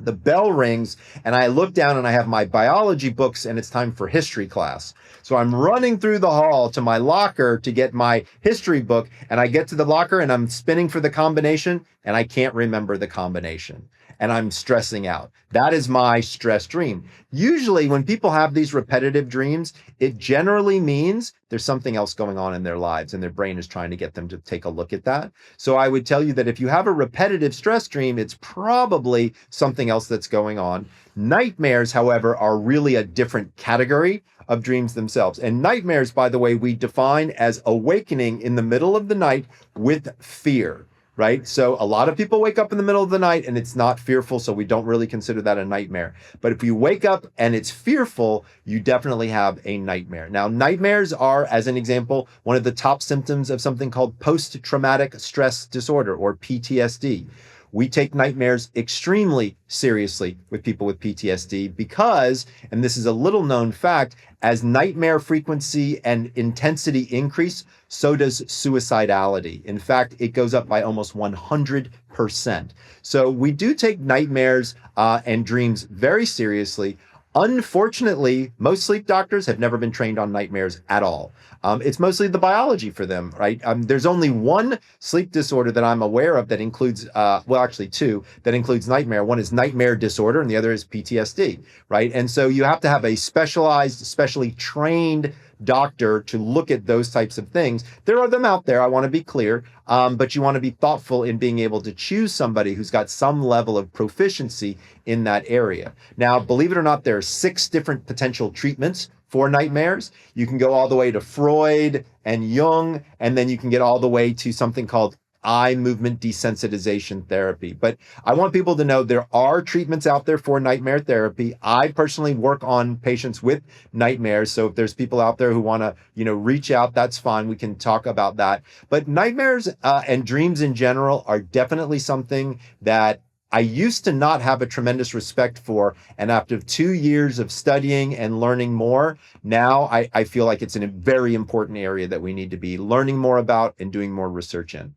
the bell rings, and I look down and I have my biology books, and it's time for history class. So I'm running through the hall to my locker to get my history book, and I get to the locker and I'm spinning for the combination, and I can't remember the combination. And I'm stressing out. That is my stress dream. Usually when people have these repetitive dreams, it generally means there's something else going on in their lives and their brain is trying to get them to take a look at that. So I would tell you that if you have a repetitive stress dream, it's probably something else that's going on. Nightmares, however, are really a different category of dreams themselves. And nightmares, by the way, we define as awakening in the middle of the night with fear. Right? So a lot of people wake up in the middle of the night and it's not fearful, so we don't really consider that a nightmare. But if you wake up and it's fearful, you definitely have a nightmare. Now, nightmares are, as an example, one of the top symptoms of something called post-traumatic stress disorder, or PTSD. We take nightmares extremely seriously with people with PTSD because, and this is a little known fact, as nightmare frequency and intensity increase, so does suicidality. In fact, it goes up by almost 100%. So we do take nightmares and dreams very seriously. Unfortunately, most sleep doctors have never been trained on nightmares at all. It's mostly the biology for them, right? There's only one sleep disorder that I'm aware of that includes, well, actually two, that includes nightmare. One is nightmare disorder and the other is PTSD, right? And so you have to have a specialized, specially trained doctor to look at those types of things. There are them out there, I want to be clear, but you want to be thoughtful in being able to choose somebody who's got some level of proficiency in that area. Now, believe it or not, there are 6 different potential treatments for nightmares. You can go all the way to Freud and Jung, and then you can get all the way to something called eye movement desensitization therapy. But I want people to know there are treatments out there for nightmare therapy. I personally work on patients with nightmares. So if there's people out there who want to, reach out, that's fine. We can talk about that. But nightmares and dreams in general are definitely something that I used to not have a tremendous respect for. And after 2 years of studying and learning more, now I feel like it's a very important area that we need to be learning more about and doing more research in.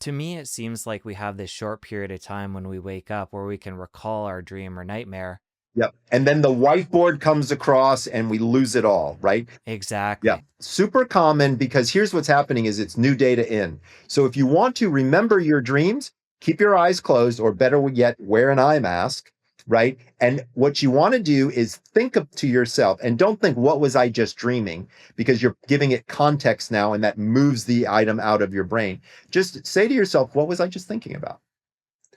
To me, it seems like we have this short period of time when we wake up where we can recall our dream or nightmare. Yep. And then the whiteboard comes across and we lose it all, right? Exactly. Yeah. Super common, because here's what's happening is it's new data in. So if you want to remember your dreams, keep your eyes closed, or better yet, wear an eye mask, right? And what you want to do is think up to yourself, and don't think, what was I just dreaming? Because you're giving it context now, and that moves the item out of your brain. Just say to yourself, what was I just thinking about?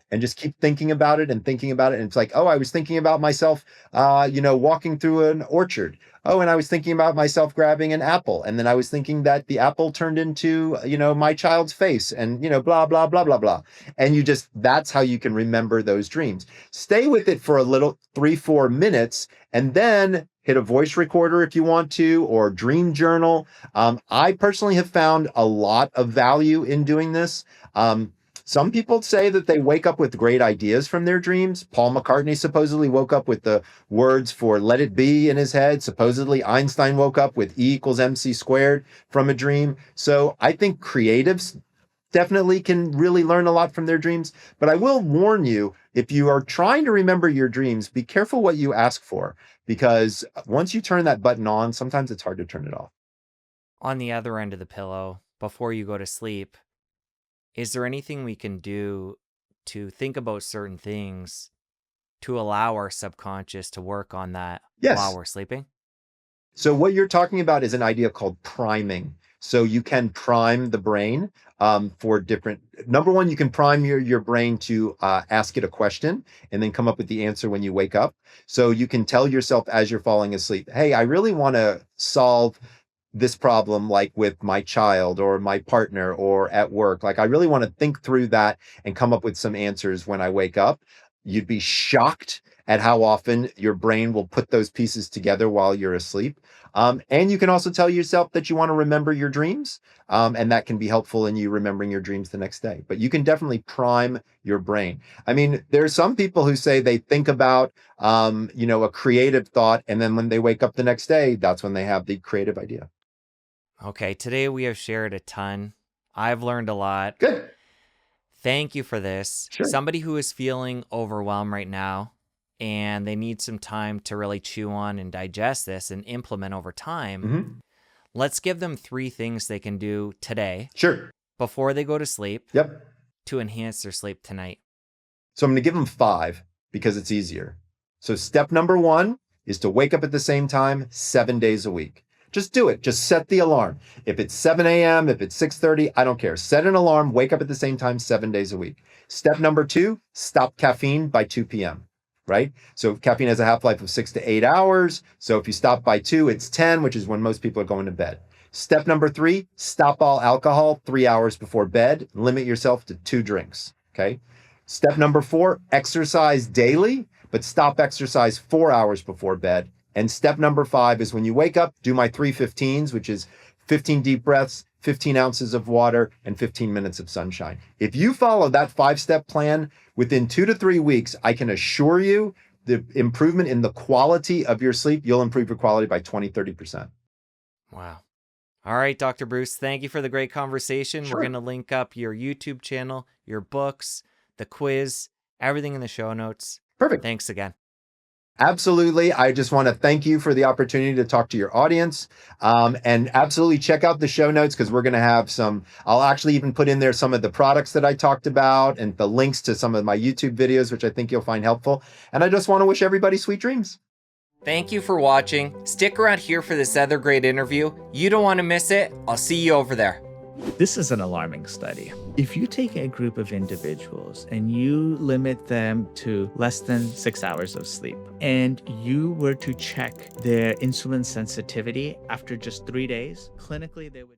And just keep thinking about it and thinking about it. And it's like, oh, I was thinking about myself, walking through an orchard. Oh, and I was thinking about myself grabbing an apple. And then I was thinking that the apple turned into, my child's face and, blah, blah, blah, blah, blah. And that's how you can remember those dreams. Stay with it for a little 3-4 minutes, and then hit a voice recorder if you want to, or dream journal. I personally have found a lot of value in doing this. Some people say that they wake up with great ideas from their dreams. Paul McCartney supposedly woke up with the words for "Let It Be" in his head. Supposedly Einstein woke up with E equals MC squared from a dream. So I think creatives definitely can really learn a lot from their dreams. But I will warn you, if you are trying to remember your dreams, be careful what you ask for, because once you turn that button on, sometimes it's hard to turn it off. On the other end of the pillow, before you go to sleep, is there anything we can do to think about certain things to allow our subconscious to work on that Yes. while we're sleeping? So what you're talking about is an idea called priming. So you can prime the brain for different. Number one, you can prime your brain to ask it a question and then come up with the answer when you wake up. So you can tell yourself as you're falling asleep, hey, I really want to solve this problem, like with my child or my partner or at work. Like, I really want to think through that and come up with some answers when I wake up. You'd be shocked at how often your brain will put those pieces together while you're asleep. And you can also tell yourself that you want to remember your dreams, and that can be helpful in you remembering your dreams the next day. But you can definitely prime your brain. I mean, there are some people who say they think about, a creative thought, and then when they wake up the next day, that's when they have the creative idea. Okay, today we have shared a ton. I've learned a lot. Good. Thank you for this. Sure. Somebody who is feeling overwhelmed right now and they need some time to really chew on and digest this and implement over time, Mhm. let's give them 3 things they can do today Sure. before they go to sleep Yep. to enhance their sleep tonight. So I'm going to give them 5 because it's easier. So step number 1 is to wake up at the same time 7 days a week. Just do it. Just set the alarm. If it's 7 a.m., if it's 6:30, I don't care. Set an alarm, wake up at the same time 7 days a week. Step number 2, stop caffeine by 2 p.m., right? So caffeine has a half-life of 6 to 8 hours. So if you stop by 2, it's 10, which is when most people are going to bed. Step number 3, stop all alcohol 3 hours before bed. Limit yourself to 2 drinks, okay? Step number 4, exercise daily, but stop exercise 4 hours before bed. And step number 5 is when you wake up, do my 3:15s, which is 15 deep breaths, 15 ounces of water, and 15 minutes of sunshine. If you follow that 5-step plan, within 2 to 3 weeks, I can assure you the improvement in the quality of your sleep, you'll improve your quality by 20-30%. Wow. All right, Dr. Breus, thank you for the great conversation. Sure. We're going to link up your YouTube channel, your books, the quiz, everything in the show notes. Perfect. Thanks again. Absolutely. I just want to thank you for the opportunity to talk to your audience. And absolutely check out the show notes, because we're going to have I'll actually even put in there some of the products that I talked about and the links to some of my YouTube videos, which I think you'll find helpful. And I just want to wish everybody sweet dreams. Thank you for watching. Stick around here for this other great interview. You don't want to miss it. I'll see you over there. This is an alarming study. If you take a group of individuals and you limit them to less than 6 hours of sleep, and you were to check their insulin sensitivity after just 3 days, clinically they would